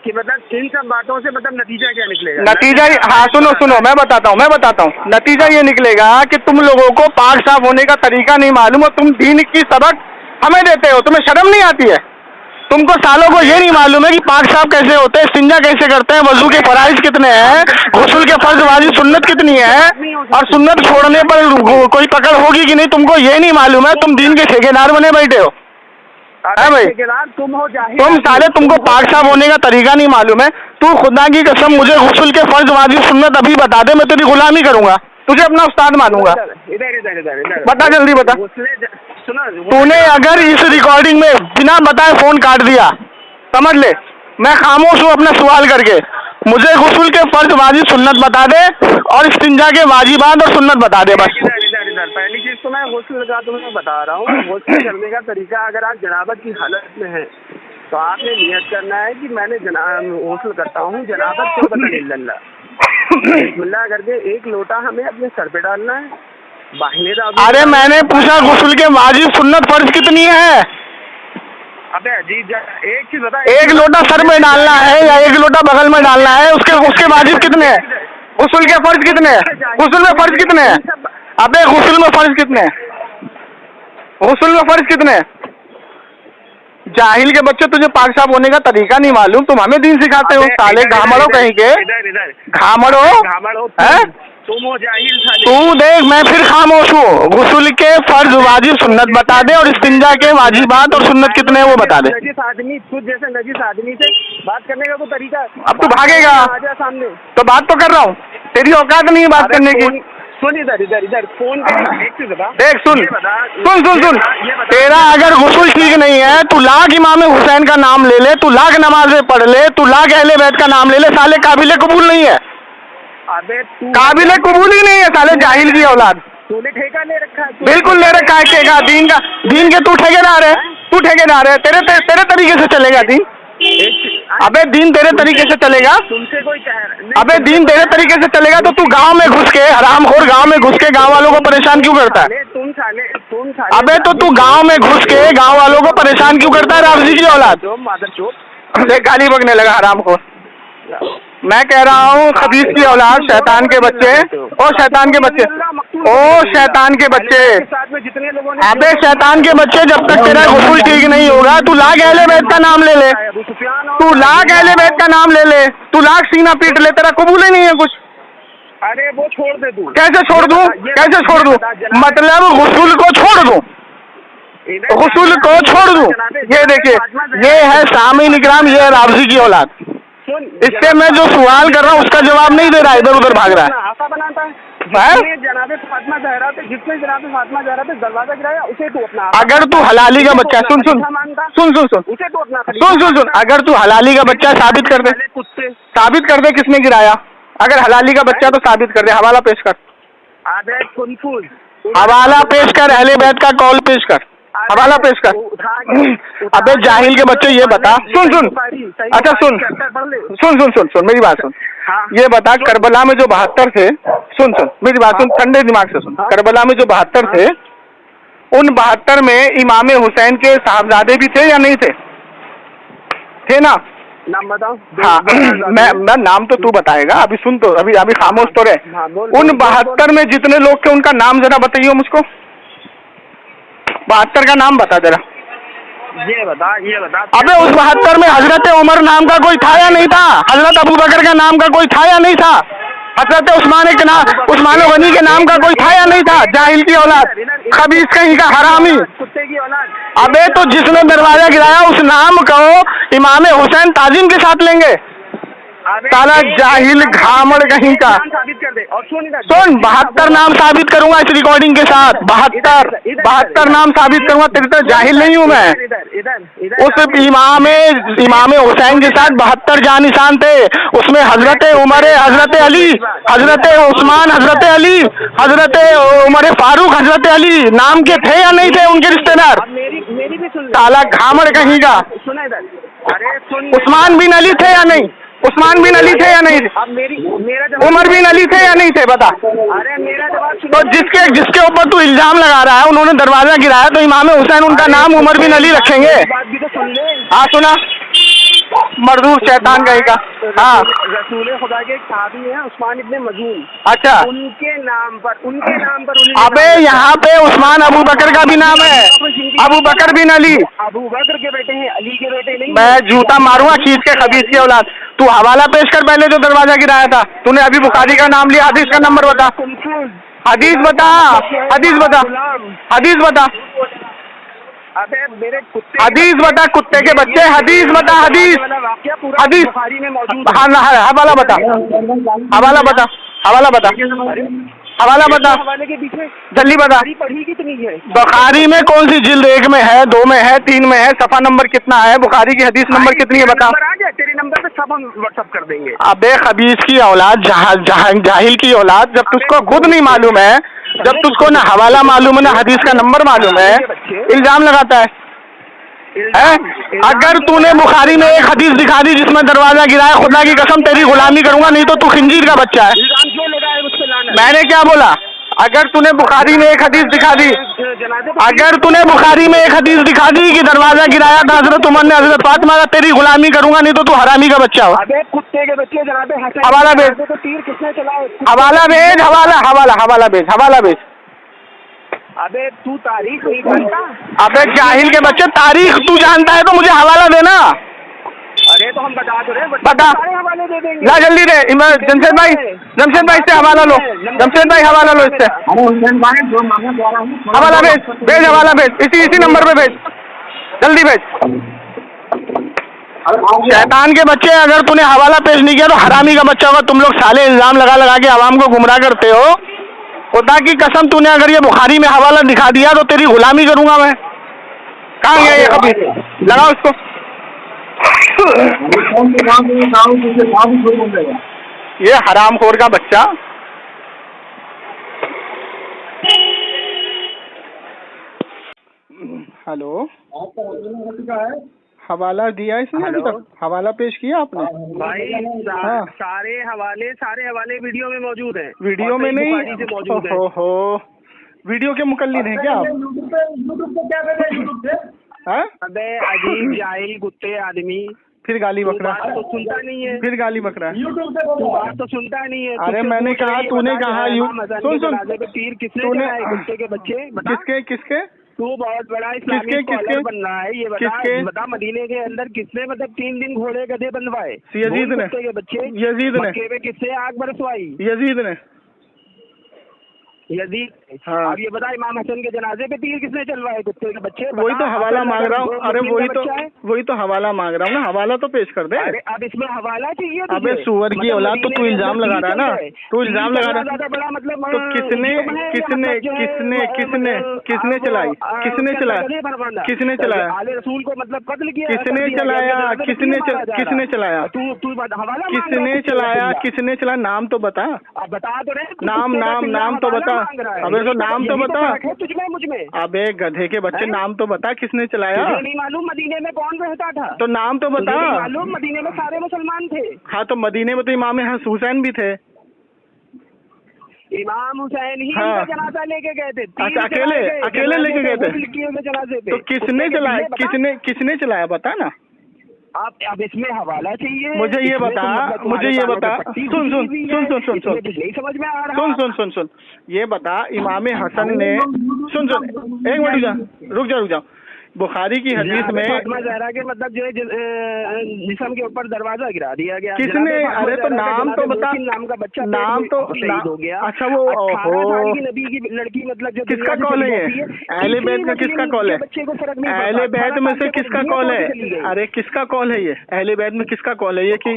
कि मतलब इन सब बातों से मतलब नतीजा क्या निकलेगा? नतीजा, हाँ सुनो मैं बताता हूँ। नतीजा ये निकलेगा कि तुम लोगों को पाक साफ होने का तरीका नहीं मालूम और तुम दीन की सबक हमें देते हो। तुम्हें शर्म नहीं आती है? तुमको सालों को ये नहीं मालूम है कि पाक साफ कैसे होते हैं, इस्तिंजा कैसे करते हैं, वजू के फराइज कितने हैं, गुस्ल के फर्ज वाजिब सुन्नत कितनी है और सुन्नत छोड़ने पर कोई पकड़ होगी कि नहीं, तुमको ये नहीं मालूम है। तुम दीन के ठेकेदार बने बैठे हो, है भाई? तुम साले, तुमको पाक साफ होने का तरीका नहीं मालूम है। तू खुदा की कसम मुझे गुस्ल के फर्ज वाजिब सुन्नत अभी बता दे, मैं तेरी गुलामी करूंगा, तुझे अपना उस्ताद मानूंगा। इधर बता, जल्दी बता। तूने अगर इस रिकॉर्डिंग में बिना बताए फोन काट दिया, समझ ले मैं खामोश हूँ अपना सवाल करके। मुझे गुस्ल के फर्ज वाजिब सुन्नत बता दे और इस्तिंजा के वाजिबात और सुन्नत बता दे बस। पहली चीज तो मैं गुस्ल का तुम्हें बता रहा हूँ। गुस्ल करने का तरीका, अगर आप जनाबत की हालत में हैं तो आपने नियत करना है कि मैंने गुस्ल करता हूँ जनाबत को बिस्मिल्लाह करके 1 लोटा हमें अपने सर पे डालना है। अरे मैंने पूछा गुस्ल के वाजिब सुन्नत फर्ज कितनी है? अबे अजीब, एक चीज बता, 1 लोटा सर में डालना है या 1 लोटा बगल में डालना है? उसके वाजिब कितने हैं? गुस्ल के फर्ज कितने हैं? गुस्ल में फर्ज कितने हैं? अबे गुस्ल में फर्ज कितने हैं? गुस्ल में फर्ज कितने हैं? जाहिल के बच्चे, तुझे पाक साफ होने का तरीका नहीं मालूम, तुम हमें दीन सिखाते हो। साले घामड़ो कहीं के, घामड़ो है तू। देख मैं फिर खामोश हूँ। गुस्ल के फर्ज वाजिब सुन्नत बता दे और इस्तिंजा के वाजिबात और सुन्नत कितने हैं वो बता दे। नजीस आदमी, खुद जैसे नजीस आदमी से बात करने का कोई तरीका? अब तू भागेगा? आजा सामने। तो बात तो कर रहा हूँ, तेरी औकात नहीं है बात करने की। सुन इधर इधर इधर फोन एक चीज बता। देख सुन सुन तेरा अगर गुस्ल ठीक नहीं है, तू लाख इमाम हुसैन का नाम ले ले, तू लाख नमाजें पढ़ ले, तू लाख अहले बैत का नाम ले ले, साले काबिल कबूल नहीं है। अबे तू काबिल कबूल ही नहीं है साले जाहिल की औलाद। तूने ठेका ले रखा है। बिल्कुल ले रखा है ठेका दीन का। दीन के तू ठेकेदार है, तू ठेकेदार है। तेरे तरीके से चलेगा दीन? अबे दीन तेरे तरीके से चलेगा? तुमसे कोई अबे दीन तेरे तरीके से चलेगा तो तू गांव में घुस के हरामखोर गांव में घुस के गांव वालों को परेशान क्यों करता है? तुम साले अबे तो तू गांव में घुस के गांव वालों को परेशान क्यों करता है रावजी की औलाद? देख गाली बकने लगा हरामखोर। मैं कह रहा हूँ खबीस की औलाद, शैतान के बच्चे, ओ शैतान के बच्चे, ओ शैतान के बच्चे, अबे शैतान के बच्चे, जब तक तेरा गुस्ल ठीक नहीं होगा तू लाख अहले बैत का नाम ले ले, तू लाख अहले बैत का नाम ले ले, तू लाख सीना पीट ले, तेरा कबूल ही नहीं है कुछ। अरे वो छोड़ दे तू। कैसे छोड़ दूं? कैसे छोड़ दूं? मतलब गुस्ल को छोड़ दूं, गुस्ल को छोड़ दूं? ये देखिए, ये है सामीन इकराम, ये है रावजी की औलाद। इससे मैं जो सवाल कर रहा हूँ उसका जवाब नहीं दे रहा, इधर उधर भाग रहा है। जनाबे फातिमा ज़हरा पे जिसने जनाबे फातिमा ज़हरा पे दरवाजा गिराया उसे तो अपना, अगर तू हलाली का बच्चा, सुन सुन सुन सुन सुन उसे तो अपना सुन सुन सुन, अगर तू हलाली का बच्चा साबित कर दे, साबित कर दे किसने गिराया। अगर हलाली का बच्चा तो साबित कर दे, हवाला पेश कर, हवाला पेश कर, अहले बैत का कौल पेश कर, हवाला पेश कर। अबे जाहिल के बच्चे ये बता, सुन सुन, अच्छा सुन सुन सुन सुन सुन मेरी बात सुन, ये बता करबला में जो 72 थे, सुन सुन मेरी बात सुन, ठंडे दिमाग से सुन, करबला में जो 72 थे, उन 72 में इमाम हुसैन के साहबजादे भी थे या नहीं थे? थे ना? नाम बताओ। हाँ मैं नाम तो तू बताएगा, अभी सुन तो, अभी खामोश तो रहे। उन 72 में जितने लोग थे उनका नाम जरा बताइए मुझको, 72 का नाम बता जरा। ये बता अबे उस 72 में हजरत उमर नाम का कोई था या नहीं था? हजरत अबू बकर का नाम का कोई था या नहीं था? हजरत उस्मान गनी के नाम का कोई था या नहीं था? जाहिल की औलाद, खबीस कहीं का हरामी, कुत्ते की औलाद। अबे तो जिसने दरवाजा गिराया उस नाम को इमाम हुसैन ताजिम के साथ लेंगे? साला जाहिल घामड़ कहीं का। साबित कर दे और सुन 72 नाम साबित करूंगा इस रिकॉर्डिंग के साथ, 72 नाम साबित करूंगा। तेरी तरह जाहिल नहीं हूं मैं। उस इमाम हुसैन के साथ 72 जानिशान थे, उसमें हजरत उमर, हजरत अली, हजरत उस्मान, हजरत अली, हजरत उमर फारूक, हजरत अली नाम के थे या नहीं थे उनके रिश्तेदार? मेरी भी सुन, साला घामड़ कहीं का। उस्मान बिन अली थे या नहीं? उस्मान बिन अली थे या नहीं थे? उमर बिन अली थे या नहीं थे? बता। अरे मेरा जवाब सुनो। तो जिसके ऊपर तू इल्जाम लगा रहा है उन्होंने दरवाजा गिराया, तो इमाम हुसैन उनका नाम उमर बिन अली रखेंगे? बात भी तो सुन ले। हाँ सुना, मरदूर शैतान कहीं का। हाँ रसूल खुदा के एक सहाबी हैं उस्मान इब्ने मजून, अच्छा, उनके नाम पर अबे यहाँ पे उस्मान अबू बकर का भी नाम है, अबू बकर बिन अली, अबू बकर के बेटे हैं, अली के बेटे नहीं। मैं जूता मारूंगा खींच के खबीस की औलाद। तू हवाला पेश कर पहले जो दरवाजा गिराया था। तूने अभी बुखारी का नाम लिया, हदीस का नंबर बता, हदीस बता, हदीस बता, हदीस बता, अबे मेरे कुत्ते, हदीस बता कुत्ते के बच्चे, हदीस बता, हदीस, हदीस, बुखारी में मौजूद है। हाँ हवाला बता, हवाला बता, हवाला बता, हवाला बता, हवाले के पीछे जल्दी बता। पढ़ी कितनी है बुखारी में? कौन सी जिल्द? 1 में है, 2 में है, 3 में है? सफा नंबर कितना है? बुखारी की हदीस नंबर कितनी है बता। तेरे नंबर पे सब हम व्हाट्सअप कर देंगे। अबे खबीस की औलाद, जाहिल की औलाद, जब तुझको खुद नहीं मालूम है, जब तुझको ना हवाला मालूम है ना हदीस का नंबर मालूम है, इल्जाम लगाता है। अगर तूने बुखारी में एक हदीस दिखा दी जिसमें दरवाजा गिराया, खुदा की कसम तेरी गुलामी करूंगा, नहीं तो तू खिंजीर का बच्चा है। मैंने क्या बोला? अगर तूने बुखारी में एक हदीस दिखा दी, अगर तूने बुखारी में एक हदीस दिखा दी कि दरवाजा गिराया था हजरत उमर ने हजरत फातिमा का, तेरी गुलामी करूंगा, नहीं तो तू हरामी का बच्चा हो। अबे कुत्ते के बच्चे, जनाबे हवाला भेज, तो तीर किसने चलाए? हवाला भेज, हवाला भेज, हवाला भेज। अबे तू तारीख नहीं जानता? अबे जाहिल के बच्चे, तारीख तू जानता है तो मुझे हवाला देना। अरे तो हम बता दो, बता, हवाले दे देंगे। ला जल्दी दे। जमशेद भाई से हवाला लो, जमशेद भाई हवाला लो इससे, हवाला भेज, हवाला भेज, इसी नंबर पे भेज, जल्दी भेज। शैतान के बच्चे, अगर तूने हवाला पेश नहीं किया तो हरामी का बच्चा होगा। तुम लोग साले इल्जाम लगा के आवाम को गुमराह करते हो। खुदा की कसम तूने अगर ये बुखारी में हवाला दिखा दिया तो तेरी गुलामी करूंगा मैं। कहाँ गया ये कभी? लगाओ इसको। ये हरामखोर का बच्चा। हेलो, हवाला दिया इसने अभी तक? हवाला पेश किया आपने? भाई हाँ। सारे हवाले वीडियो में मौजूद हैं। वीडियो में नहीं? मौजूद है। हो वीडियो के मुकल्लिद हैं क्या आप? हाँ? अबे अजीब जाहिल कुत्ते आदमी, फिर गाली बक रहा तो सुनता नहीं है। फिर गाली बक रहा है। तू बात तो सुनता नहीं है। अरे मैंने कहा, तूने कहा सुन तीर किसने तूने चलाए कुत्ते के बच्चे? बता। किसके तू बहुत बड़ा इस्लामिक स्कॉलर बन रहा है, ये बता मदीने के अंदर किसने मतलब 3 दिन घोड़े गधे बनवाए? यजीद ने। कुत्ते के बच्चे यजीद ने। मक्के में किससे आग बरसवाई? यजीद ने। यजीद। हाँ। अब ये बता इमाम हसन के जनाजे पे तीर किसने चलवाए कुत्ते के बच्चे? वही तो हवाला मांग रहा हूँ। अरे वही तो हवाला मांग रहा हूँ ना। हवाला तो पेश कर दे। अरे अब इसमें हवाला चाहिए? अबे सुअर की औलाद, तो तू इल्जाम लगा रहा है ना। तू इल्जाम लगा रहा है। बड़ा मतलब तो किसने चलाई? किसने चलाया? आले रसूल को मतलब कत्ल किया? किसने चलाया? किसने चलाया? तू हवाला किसने चलाया? किसने चलाया? नाम तो बता। अब बता तो रहे। नाम तो बता। अबे तो नाम तो बता। तुझमें मुझमें। अबे गधे के बच्चे, नाम तो बता किसने चलाया? नहीं मालूम मदीने में कौन रहता था? तो नाम तो बता। मालूम मदीने में सारे मुसलमान थे। हाँ तो मदीने में तो इमाम हुसैन भी थे। इमाम हुसैन ही हाँ। उनका जनाजा लेके गए थे। अच्छा, अकेले लेके गए थे? जनाजे पे। तो किसने चलाया? किसने चलाया बता ना। अब इसमें हवाला चाहिए? मुझे ये बता। सुन नहीं समझ में आ रहा। सुन ये बता, इमाम हसन ने सुन एक मिनट रुक जा। बुखारी की हदीस में फातिमा ज़हरा के मतलब जो है जिस्म के ऊपर दरवाजा गिरा दिया गया। किसने? अरे तो नाम तो बता। नाम का बच्चा नाम तो शहीद हो गया। अच्छा वो 18 साल की नबी की लड़की मतलब जो किसका कॉल है ये? अहले बैत का किसका कॉल है? बच्चे को फर्क नहीं। अहले बैत में से किसका कॉल है? अरे किसका कॉल है ये? अहले बैत में किसका कॉल है ये कि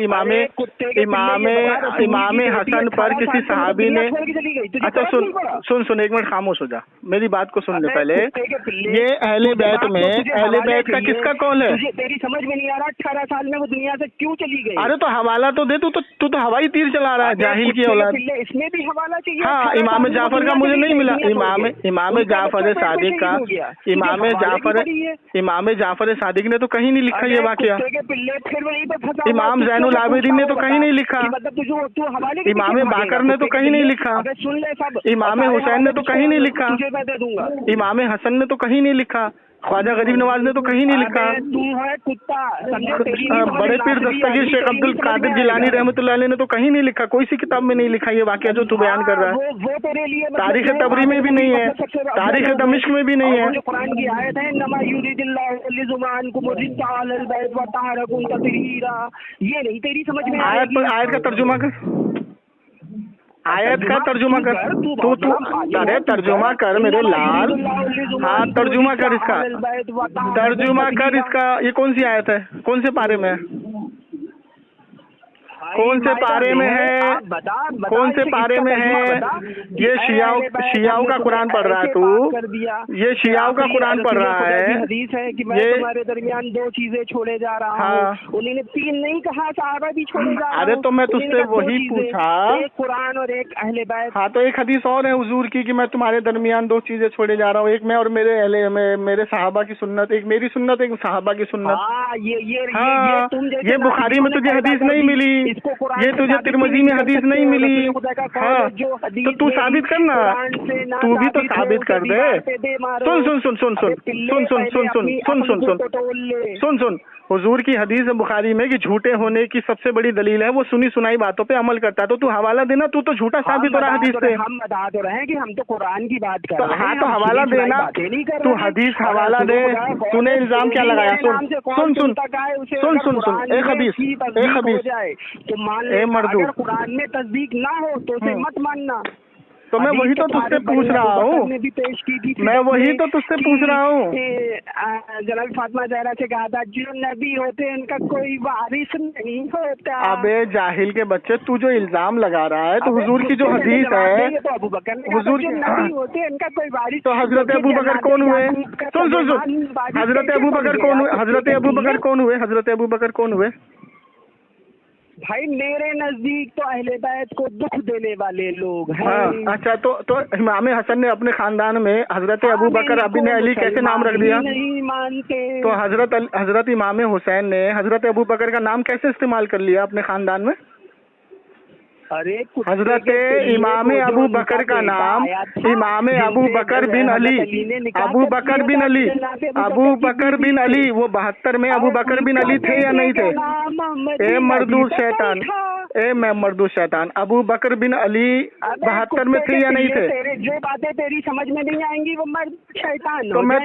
इमाम हसन पर किसी सहाबी ने? अच्छा सुन एक मिनट खामोश हो जा, मेरी बात को सुन ले पहले। ये अहले बैत में अहले बैत का किसका कॉल है? तेरी समझ में नहीं आ रहा 18 साल में वो दुनिया से क्यों चली गई? अरे तो हवाला तो दे। तू तो हवाई तीर चला रहा है, जाहिल की औलाद। इसमें भी हवाला चाहिए? हाँ, इमाम जाफर का मुझे नहीं मिला। इमाम जाफर सादिक का इमाम जाफर सादिक ने तो कहीं नहीं लिखा ये वाकया। इमाम जैनुल आबिदीन ने तो कहीं नहीं लिखा। इमाम बाकर ने तो कहीं नहीं लिखा। इमाम हुसैन ने तो कहीं नहीं लिखा। इमाम हसन ने तो कहीं नहीं लिखा। ख्वाजा गरीब नवाज ने तो कहीं नहीं लिखा। तू है कुत्ता। बड़े पीर दस्तगीर शेख अब्दुल कादिर जिलानी रहमतुल्लाह अलैह ने तो कहीं नहीं लिखा। कोई सी किताब में नहीं लिखा ये वाकया जो तू बयान कर रहा है। वो तेरे लिए तारीख तबरी में भी नहीं है, तारीख दमिश्क में भी नहीं है। जो कुरान की आयत है नमा युरिदिल्लाहु लिजुमानकुम रिजालल बैत व तारकुम ततहीरा, ये नहीं तेरी समझ में आयत का तर्जुमा कर। आयत का तर्जुमा कर। तू अरे तर्जुमा कर मेरे लाल। हाँ तर्जुमा कर इसका। तर्जुमा कर इसका। ये कौन सी आयत है? कौन से पारे में है? कौन से पारे में है? कौन से पारे में है? ये शियाओं का कुरान पढ़ रहा है तू। ये शियाओं का कुरान पढ़ रहा है। हदीस है कि मैं तुम्हारे दरमियान 2 चीजें छोड़े जा रहा हूँ। उन्होंने 3 नहीं कहा, सहाबा भी छोड़े जा रहा। अरे तो मैं तुझसे वही पूछा। एक कुरान और एक अहले बैत। हाँ तो एक हदीस और है हुजूर की कि मैं तुम्हारे दरमियान 2 चीजें छोड़े जा रहा हूँ, एक मैं और मेरे सहाबा की सुन्नत, एक मेरी सुन्नत एक सहाबा की सुन्नत। ये बुखारी में तुझे हदीस नहीं मिली, ये तुझे तिरमिज़ी में हदीस नहीं मिली। हाँ तो तू साबित कर ना, तू भी तो साबित कर दे। सुन हुजूर की हदीस है बुखारी में कि झूठे होने की सबसे बड़ी दलील है वो सुनी सुनाई बातों पे अमल करता है। तो तू हवाला देना, तू तो झूठा साबित हो रहा है हदीस से। हम बता तो रहे हैं कि हम तो कुरान की बात कर रहे हैं। हाँ तो हवाला देना, तू हदीस हवाला दे। तूने इल्जाम क्या लगाया? सुन एक हदीस तो मान ले अगर कुरान में तस्दीक ना हो तो उसे मत मानना। तो मैं वही तो तुझसे पूछ रहा हूँ, भी पेश की थी, मैं वही तो तुझसे पूछ रहा हूँ। जनाब फातिमा ज़हरा से कहा था जो नबी होते हैं उनका कोई वारिस नहीं होता। अबे जाहिल के बच्चे, तू जो इल्जाम लगा रहा है तो हुजूर की जो हदीस है, तो अबू बकर ने हुजूर जो नबी होते हैं उनका कोई वारिस, तो हजरत अबू बकर कौन हुए? सुन सुन सुन, हजरत अबू बकर कौन हुए? हजरत अबू बकर कौन हुए? हजरत अबू बकर कौन हुए? भाई मेरे नजदीक तो अहले बैत को दुख देने वाले लोग हैं। हाँ, अच्छा, तो इमाम हसन ने अपने खानदान में हजरत अबू बकर अबिन अली कैसे नाम रख दिया? नहीं मानते। तो हजरत इमाम हुसैन ने हजरत अबू बकर का नाम कैसे इस्तेमाल कर लिया अपने खानदान में? अरे हजरत इमाम अबू बकर का नाम इमाम अबू बकर बिन अली, अबू बकर बिन अली, अबू बकर बिन अली, वो 72 में अबू बकर बिन अली थे या नहीं थे? ए मर्दूद शैतान, ए मैं मर्दूद शैतान, अबू बकर बिन अली 72 में थे या नहीं थे? जो बातें तेरी समझ में नहीं आएंगी वो मर्द शैतान। तो मैं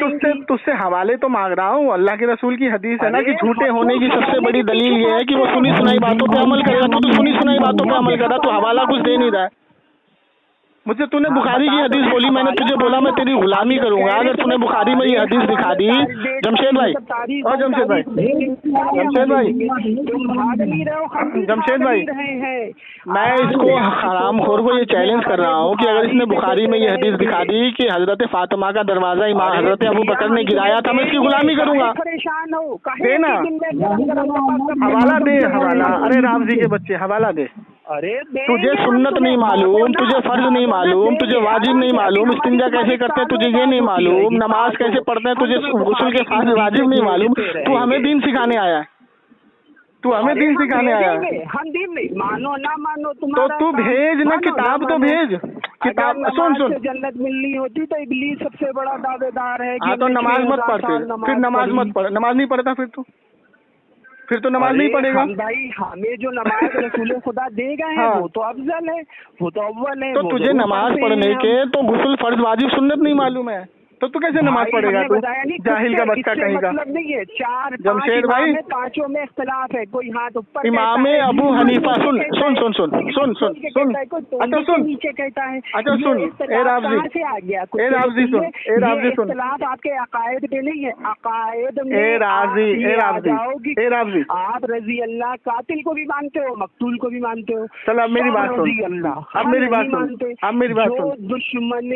तुझसे हवाले तो मांग रहा हूँ। अल्लाह के रसूल की हदीस है ना कि झूठे होने की सबसे बड़ी दलील ये है कि वो सुनी सुनाई बातों पे अमल करेगा। तो सुनी सुनाई बातों पे अमल कर, तो हवाला कुछ दे नहीं रहा है मुझे। तूने बुखारी की हदीस बोली, मैंने तुझे बोला मैं तेरी गुलामी करूंगा अगर तूने बुखारी में ये हदीस दिखा दी। जमशेद भाई, और जमशेद भाई, जमशेद भाई, मैं इसको हरामखोर को ये चैलेंज कर रहा हूँ कि अगर इसने बुखारी में ये हदीस दिखा दी कि हजरत फातिमा का दरवाजा इमाम हजरत अबू बकर ने गिराया था, मैं इसकी गुलामी करूंगा। देना हवाला दे, हवाला। अरे रामजी के बच्चे, हवाला दे। अरे तुझे सुन्नत नहीं मालूम, तुझे फर्ज नहीं मालूम, तुझे वाजिब नहीं मालूम, इस्तिंजा कैसे करते हैं तुझे ये नहीं मालूम, नमाज कैसे पढ़ते हैं तुझे गुस्ल के साथ वाजिब नहीं मालूम। तू हमें दीन सिखाने आया है, तू हमें दीन सिखाने आया है। हम दीन नहीं, मानो ना मानो तो तू भेज ना, किताब तो भेज, किताब। सुन सुन, जन्नत मिलनी होती तो इब्लीस सबसे बड़ा दावेदार है। हाँ, तो नमाज मत पढ़, फिर नमाज मत पढ़। नमाज नहीं पढ़ता फिर तो नमाज नहीं पढ़ेगा भाई। हमें जो नमाज रसूल खुदा दे गए हैं वो तो अफजल है, वो तो अव्वल है। तो तुझे नमाज पढ़ने के तो गुस्ल फर्ज वाजिब सुन्नत नहीं मालूम है, तो तू कैसे नमाज पढ़ेगा? तू जाहिल का बच्चा कहीं का। मतलब नहीं है, चार जमशेद भाई, पांचों में इख्तिलाफ है, कोई हाथ ऊपर इमाम अबू हनीफा, सुन सुन सुन सुन सुन सुन सुन, अच्छा सुन, नीचे कहता है, अच्छा सुन, ए रावजी से आ गया ए रावजी सुन, ए रावजी सुन, इख्तिलाफ आपके अकायद पे नहीं है, अकायद में ए रावजी, ए रावजी, ए रावजी, आप रजी अल्लाह कातिल को भी मानते हो, मकतूल को भी मानते हो। चल अब मेरी बात सुन, अब मेरी बात सुन, अब मेरी बात सुन। दुश्मन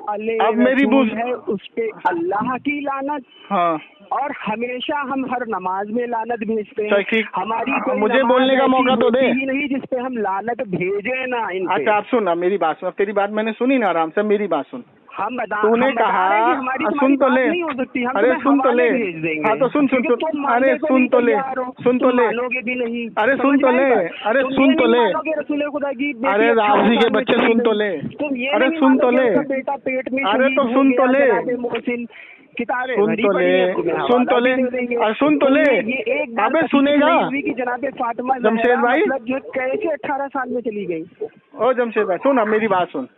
आले अब मेरी बूझ है उस पे अल्लाह की लानत। हाँ, और हमेशा हम हर नमाज में लानत भेजते हैं। ठीक, हमारी मुझे बोलने का मौका तो दे ही नहीं जिसपे हम लानत भेजे ना। अच्छा आप सुन, अब मेरी बात सुन, अब तेरी बात मैंने सुनी ना आराम से, मेरी बात सुन। हम बता, तूने कहा, सुन तो ले, अरे सुन तो ले, हाँ तो सुन सुन सुन, अरे सुन तो ले, सुन तो ले, अरे सुन तो ले, अरे सुन तो ले, अरे रावजी के बच्चे सुन तो ले, अरे सुन तो ले, अरे तो सुन तो ले, सुन तो ले, सुन तो ले, अरे सुन तो ले, अबे सुनेगा जमशेद भाई, कैसे 18 साल में चली गई। ओ जमशेद भाई सुन, अब मेरी बात सुन।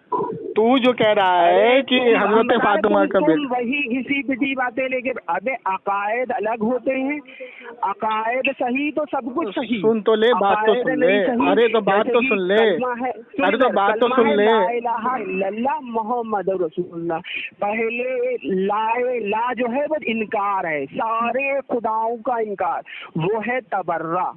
तू जो कह रहा है कि हजरत फातिमा का वही घिसी पिटी बातें लेके, अबे अकायद अलग होते हैं, अकायद सही तो सब कुछ सही। सुन तो ले, बात तो सुन ले, अरे तो बात तो सुन ले, अरे तो बात तो सुन ले। अल्लाह मोहम्मद रसूलुल्लाह, पहले ला जो है वो इनकार है, सारे खुदाओं का इनकार, वो है तबर्रा,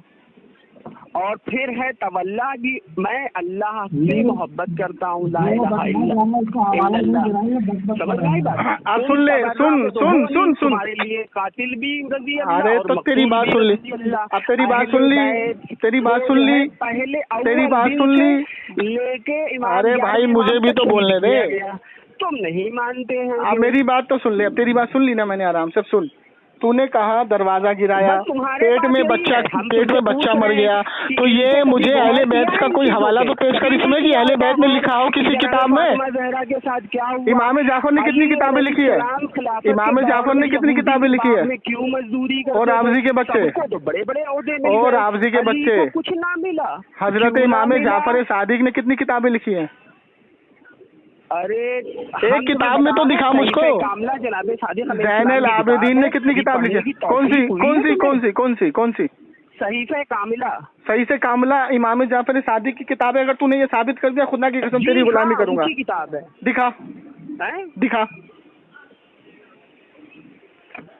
और फिर है तवल्ला की, मैं अल्लाह से मोहब्बत करता हूँ, ला इलाहा इल्लल्लाह। अब सुन ले, सुन सुन सुन सुन, हमारे लिए कातिल भी रज़ी अल्लाह। अरे तो तेरी बात सुन ली, अब तेरी बात सुन ली, तेरी बात सुन ली, पहले तेरी बात सुन ली लेके। अरे भाई मुझे भी तो बोलने दे, तुम नहीं मानते हैं। अब मेरी बात तो सुन ले, अब तेरी बात सुन ली ना मैंने आराम से। सुन, तूने कहा दरवाजा गिराया, पेट में बच्चा मर गया, तो ये मुझे अहले बैत का कोई हवाला तो पेश कर इसमें कि अहले बैत में लिखा हो किसी किताब में। के साथ क्या हुआ? इमाम जाफर ने कितनी किताबें लिखी है? इमाम जाफर ने कितनी किताबें लिखी है? क्यों मजदूरी और रावजी के बच्चे, तो बड़े बड़े और रावजी के बच्चे, कुछ ना मिला। हजरत इमाम जाफर सादिक ने कितनी किताबें लिखी है? अरे एक किताब में तो दिखा मुझको। जैनुल आबिदीन ने कितनी किताब लिखी है? कौन सी? सहीफे कामिला। सही से कामला इमाम जाफर सादिक की किताब है। अगर तूने ये साबित कर दिया, खुदा की कसम तेरी गुलामी करूंगा। उनकी किताब है। दिखा, हैं? दिखा।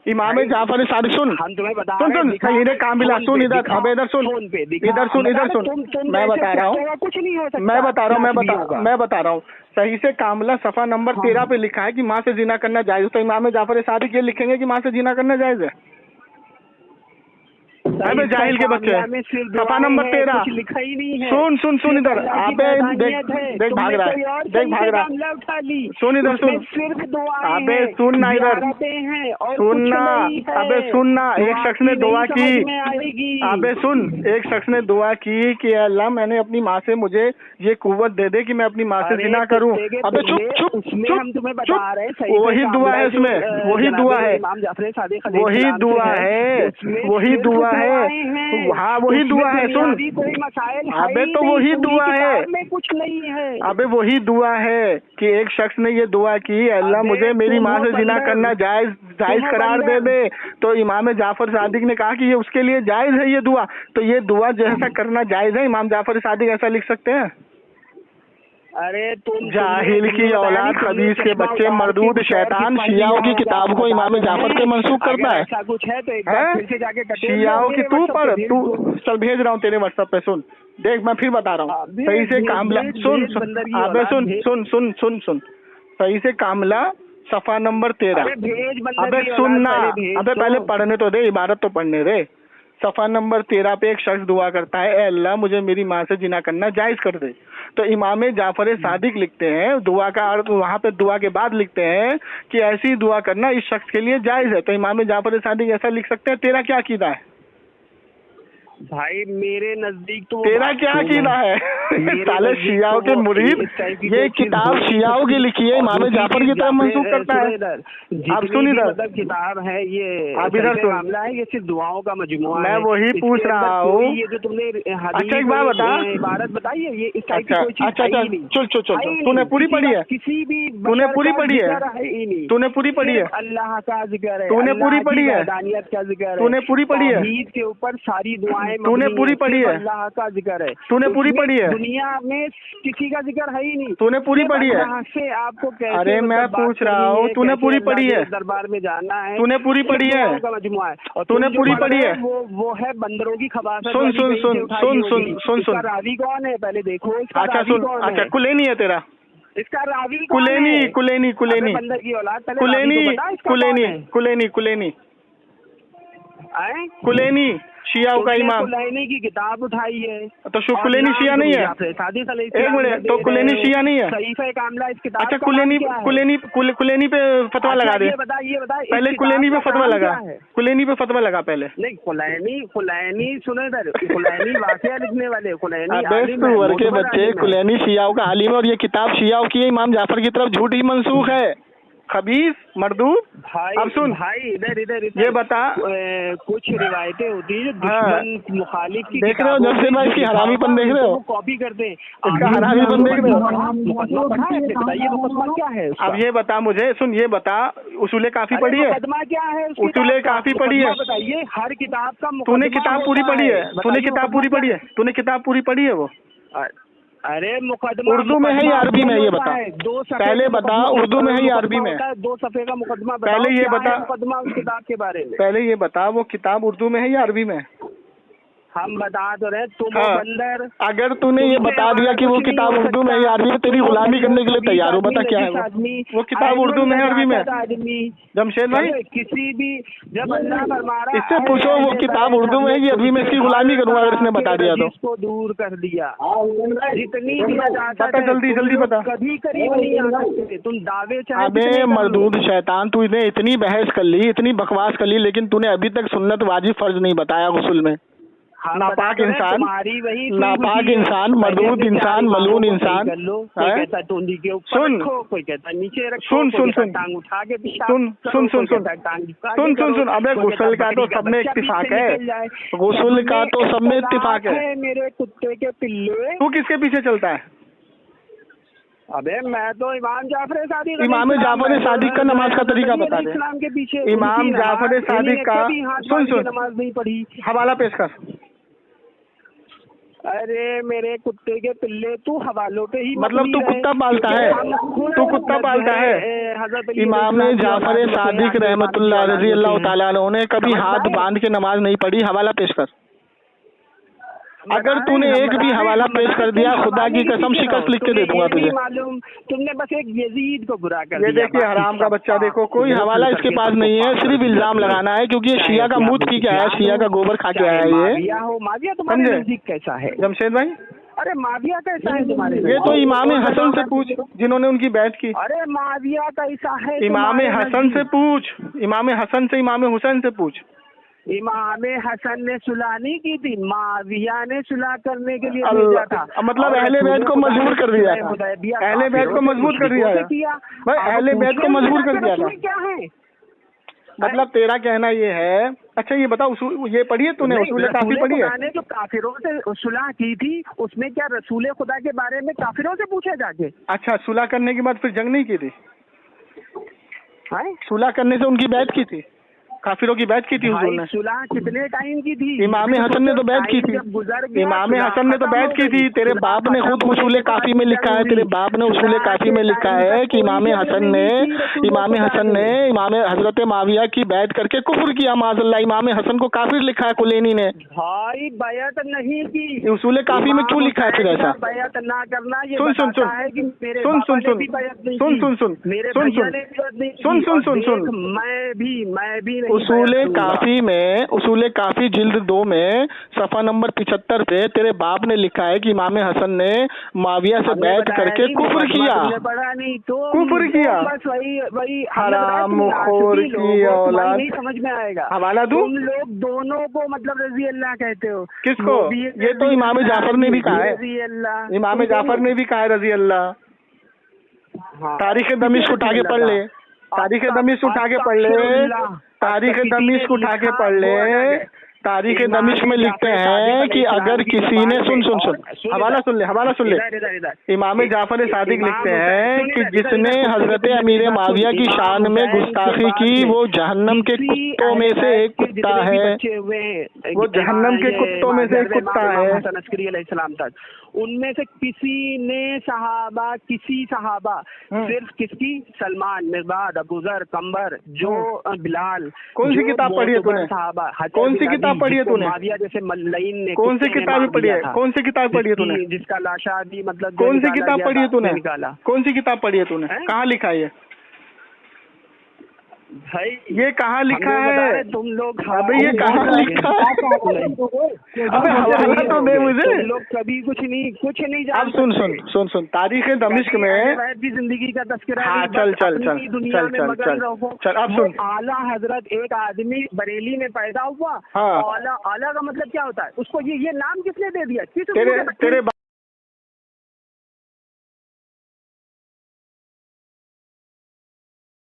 इमाम जाफर सादिक, सुन हम तुम्हें बता सुन रहे हैं, सुन सही कामिला, सुन इधर, अब इधर सुन, फोन पे दिखा। इधर सुन, इधर सुन, मैं बता रहा हूँ, कुछ नहीं हो सकता। मैं बता रहा हूँ, होगा। मैं बता रहा हूँ। सही से कामला सफा नंबर 13 पे लिखा है कि माँ से जिना करना जायज। तो इमाम जाफर सादिक ये लिखेंगे कि माँ से जिना करना जायज है? अबे जाहिल के बच्चे, सफा नंबर 13 लिखा ही नहीं है। सुन सुन सुन इधर, अबे देख भाग रहा है, देख भाग रहा है। सुन इधर, सुन, अबे सुन ना इधर, सुनना, अबे सुनना। एक शख्स ने दुआ की, अबे सुन, एक शख्स ने दुआ की कि अल्लाह मैंने अपनी माँ से मुझे ये कुव्वत दे दे कि मैं अपनी माँ से जिना करूं। अबे चुप चुप चुप, वही दुआ है उसमें, वही दुआ है, वही दुआ है, वही दुआ है, हाँ वही दुआ है। सुन, अबे तो वही दुआ है, कुछ नहीं है। अबे वही दुआ है कि एक शख्स ने ये दुआ की, अल्लाह मुझे मेरी माँ से जिना करना जायज करार दे दे। तो इमाम जाफर सादिक ने कहा कि ये उसके लिए जायज है ये दुआ। तो ये दुआ जैसा करना जायज है, इमाम जाफर सादिक ऐसा लिख सकते हैं? अरे तुम जाहिल की औलाद, खबीस के बच्चे, मरदूद शैतान शियाओं की किताब को इमाम जाफर पे मंसूब करता है। ऐसा कुछ है तो एक बार फिर से जाके शियाओं की तू पर तू चल भेज रहा हूँ तेरे व्हाट्सएप पे। सुन देख, मैं फिर बता रहा हूँ, सही से कामला, सुन अबे सुन सुन सुन सुन सुन, सही से कामला सफा नंबर 13। अबे सुनना, अबे पहले पढ़ने तो दे, इबारत तो पढ़ने दे। सफा नंबर 13 पे एक शख्स दुआ करता है, ए अल्लाह मुझे मेरी माँ से जिना करना जायज कर दे। तो इमाम जाफर सादिक लिखते हैं, दुआ का अर्थ वहाँ पे दुआ के बाद लिखते हैं कि ऐसी दुआ करना इस शख्स के लिए जायज है। तो इमाम जाफर सादिक ऐसा लिख सकते हैं? तेरा क्या अकीदा है भाई? मेरे नजदीक तो तेरा क्या अकीदा है? साले शियाओं के मुरीद, ये किताब शियाओं की लिखी है, इमाम जाफर की तरफ मंसूब करता है। अब सुन इधर, मतलब किताब है ये, अब इधर सुन, मामला है ये सिर्फ दुआओं का मजमुआ है। मैं वही पूछ रहा हूँ। ये जो तुमने अच्छा एक बात बता, इबारत बताई है, ये इस टाइप की अच्छा कोई चीज अच्छा है ही नहीं। चल चल चल, तूने पूरी पढ़ी है? किसी भी तूने पूरी पढ़ी है? तूने पूरी पढ़ी है? अल्लाह का जिक्र है, तूने पूरी पढ़ी है? दानियत का जिक्र है, तूने पूरी पढ़ी है? ईद के ऊपर सारी दुआएं, तूने पूरी पढ़ी है? अल्लाह का जिक्र है। तूने पूरी पढ़ी है? दुनिया में किसी का जिक्र है ही नहीं। तूने पूरी पढ़ी है? से आपको कैसे, अरे मैं पूछ रहा हूँ, तूने पूरी पढ़ी है? दरबार में जाना है, तूने पूरी पढ़ी है? और तूने पूरी पढ़ी है? वो है बंदरों की खबासत। सुन सुन सुन सुन सुन सुन सुन, रावी कौन है पहले देखो। अच्छा सुन, अच्छा कुलैनी है तेरा? इसका रावी कुलैनी कुलैनी कुलैनी बंदर की औलाद, कुलैनी कुलैनी कुलैनी कुलैनी कुलैनी शियाओं का इमाम। कुलैनी की किताब उठाई है तो कुलैनी शिया नहीं है? एक मिनट, तो कुलैनी शिया नहीं है? सहीफे कामला इस किताब। अच्छा कुलैनी कुलैनी पे फतवा लगा दे। ये बताइए पहले कुलैनी पे फतवा लगा, कुलैनी पे फतवा लगा पहले। नहीं कुलैनी सुने इधर, कुलैनी वाकया लिखने वाले कुलैनी के बच्चे, कुलैनी शियाओं का आलिम है और ये किताब शियाओं की है, इमाम जाफर की तरफ झूठी मंसूख है, खबीस मर्दूद। अब सुन भाई, इधर ये बता, कुछ रिवायतें होती है जो दुश्मन मुखालिफ की, देख रहे हो जब से मैं इसकी हरामीपन देख रहे हो, कॉपी करते हैं, इसका हरामीपन देख रहे हो। बताइए मुकदमा क्या है? अब ये बता मुझे, सुन ये बता, उसूले काफी पढ़ी है? मुकदमा क्या है? उसूले काफी पढ़ी है? बताइए, हर किताब का तूने किताब पूरी पढ़ी है? तूने किताब पूरी पढ़ी है? तूने किताब पूरी पढ़ी है? वो अरे मुकदमा उर्दू में है या अरबी में? ये बता पहले, बता उर्दू में है या अरबी में? 2 सफ़े का मुकदमा पहले ये बता, मुकदमा उस किताब के बारे में पहले ये बता वो किताब उर्दू में है या अरबी में? हम बता तो रहे तुम बंदर। अगर तूने ये बता दिया कि वो किताब उर्दू में है या अरबी में, तेरी गुलामी करने के लिए तैयार हो। बता क्या है वो किताब उर्दू में है अरबी में? जमशेद भाई किसी भी जब अल्लाह फरमाया, इससे पूछो वो किताब उर्दू में है कि अरबी में, इसकी गुलामी करूंगा अगर इसने बता दिया तो। इसको दूर कर दिया, जितनी पता जल्दी जल्दी बता। कभी करीब नहीं आ सकते तुम दावे चाहे। अबे मरदूद शैतान, तूने इतनी बहस कर ली, इतनी बकवास कर ली, लेकिन तूने अभी तक सुन्नत वाजिब फर्ज नहीं बताया गुस्ल में। नापाक इंसान, नापाक इंसान, मरदूद इंसान, मलून इंसान। सुन कोई कहता नीचे रखो, सुन सुन सुन टांग उठा के सुन सुन सुन सुन सुन सुन सुन, अबे गुस्ल का तो सब में इत्तिफाक है, गुस्ल का तो सब में इत्तिफाक है। मेरे कुत्ते के पिल्ले, तू किसके पीछे चलता है? अबे मैं तो इमाम जाफर सादिक, इमाम जाफर सादिक का नमाज का तरीका बता दे। इस्लाम के पीछे इमाम जाफर सादिक का, सुन सुन नमाज नहीं पढ़ी, हवाला पेश कर। अरे मेरे कुत्ते के पिल्ले, तू हवालों पे ही मतलब तू कुत्ता पालता है, तू कुत्ता पालता है। इमाम जाफर सादिक रहमतुल्लाह रज़ी अल्लाह ताला अन्हु ने कभी हाथ बांध के नमाज नहीं पढ़ी। हवाला पेश कर। अगर तूने एक भी हवाला पेश कर दिया, खुदा की कसम शिकस्त लिख के दे दूंगा तुझे। मालूम, तुमने बस एक यजीद को बुरा कर दिया। ये देखिए हराम का बच्चा, देखो कोई हवाला इसके पास नहीं है, सिर्फ इल्जाम लगाना है, क्योंकि ये शिया का मूत पी के आया, शिया का गोबर खा के आया। ये माविया तुम्हारे नजदीक कैसा है जमशेद भाई? अरे माविया कैसा है तुम्हारे? ये तो इमाम हसन से पूछ, जिन्होंने उनकी बैत की। अरे माविया कैसा है? इमाम हसन से पूछ, इमाम हसन से, इमाम हुसैन से पूछ। इमाम हसन ने सुलह नहीं की थी, माविया ने सुलह करने के लिए भेजा था। मतलब अहले बैत को मजबूर कर दिया था, अहले बैत को मजबूर कर दिया भाई, अहले बैत को मजबूर कर दिया था। क्या है मतलब तेरा कहना ये है। अच्छा ये बता, ये पढ़ी है तूने, उसूल काफी पढ़ी है? ने जो काफिरों से सुलह की थी, उसमें क्या रसूल खुदा के बारे में काफिरों से पूछा जाके? अच्छा, सुलह करने के बाद फिर जंग नहीं की थी? है सुलह करने से उनकी बैत की थी, काफिरों की बैत की थी हुजूर ने। सुलह कितने टाइम की थी? इमाम हसन ने तो बैत की थी, इमाम हसन ने तो बैत की थी। तेरे बाप ने खुद उसूल काफी में लिखा है, तेरे बाप ने उसूल काफी में लिखा है कि इमाम हसन ने इमाम हजरत माविया की बैत करके कुफ्र किया माज़अल्लाह। इमाम हसन को काफिर लिखा है कुलैनी ने। भाई बैत नहीं की, उसूल काफी में क्यों लिखा है फिर ऐसा? बैत ना करना ये सुन सुन सुन है कि मेरे सुन सुन सुन सुन सुन सुन मेरे सुन सुन सुन सुन सुन मैं भी उसूल काफी में, उसूल काफी जिल्द 2 में सफ़ा नंबर 75 पे तेरे बाप ने लिखा है कि इमाम हसन ने माविया से बैत करके कुफ्र किया। पढ़ा नहीं तो कुफ्र किया, बस वही हरामखोर की औलाद। नहीं समझ में आएगा। हवाला दूं? तुम लोग दोनों को मतलब रजी अल्लाह कहते हो। किसको? ये तो इमाम जाफर ने भी कहा है, रजी अल्लाह, इमाम जाफर ने भी कहा है रजी अल्लाह। तारीख दमिश्क उठा के पढ़ ले, तारीख दमिश्क उठा के पढ़ ले, तारीख दमिश्क उठा के पढ़ ले। तारीख दमिश्क में लिखते हैं कि अगर किसी ने सुन सुन सुन हवाला सुन ले, हवाला सुन ले। इमाम जाफर सादिक लिखते हैं कि जिसने हजरत अमीर माविया की शान में गुस्ताखी की वो जहन्नम के कुत्तों में से एक कुत्ता है, वो जहन्नम के कुत्तों में से एक कुत्ता है। तक उनमें से किसी ने सहाबा सिर्फ किसकी? सलमान, मिर्बाद, अबूजर, कंबर, जो बिलाल। कौन सी किताब पढ़ी है तूने? कौन सी किताब पढ़ी है तूने? माविया जैसे मल्लईन ने कौन सी किताब पढ़ी है? कौन सी किताब पढ़ी है तूने? जिसका लाशा भी मतलब कौन सी किताब पढ़ी है तूने? कौन सी किताब पढ़ी है तूने? कहाँ लिखा है ये? भाई ये कहाँ लिखा है? तुम लोग अबे ये कहाँ लिखा है? अबे हवाला तो दे मुझे। तुम लोग कभी कुछ नहीं अब सुन सुन सुन सुन तारीख दमिश्क में जिंदगी का तस्करा। हाँ चल चल चल चल चल चल चल अब सुन। आला हजरत एक आदमी बरेली में पैदा हुआ। हाँ। आला का मतलब क्या होता है? उसको ये नाम किसने दे दिया? तेरे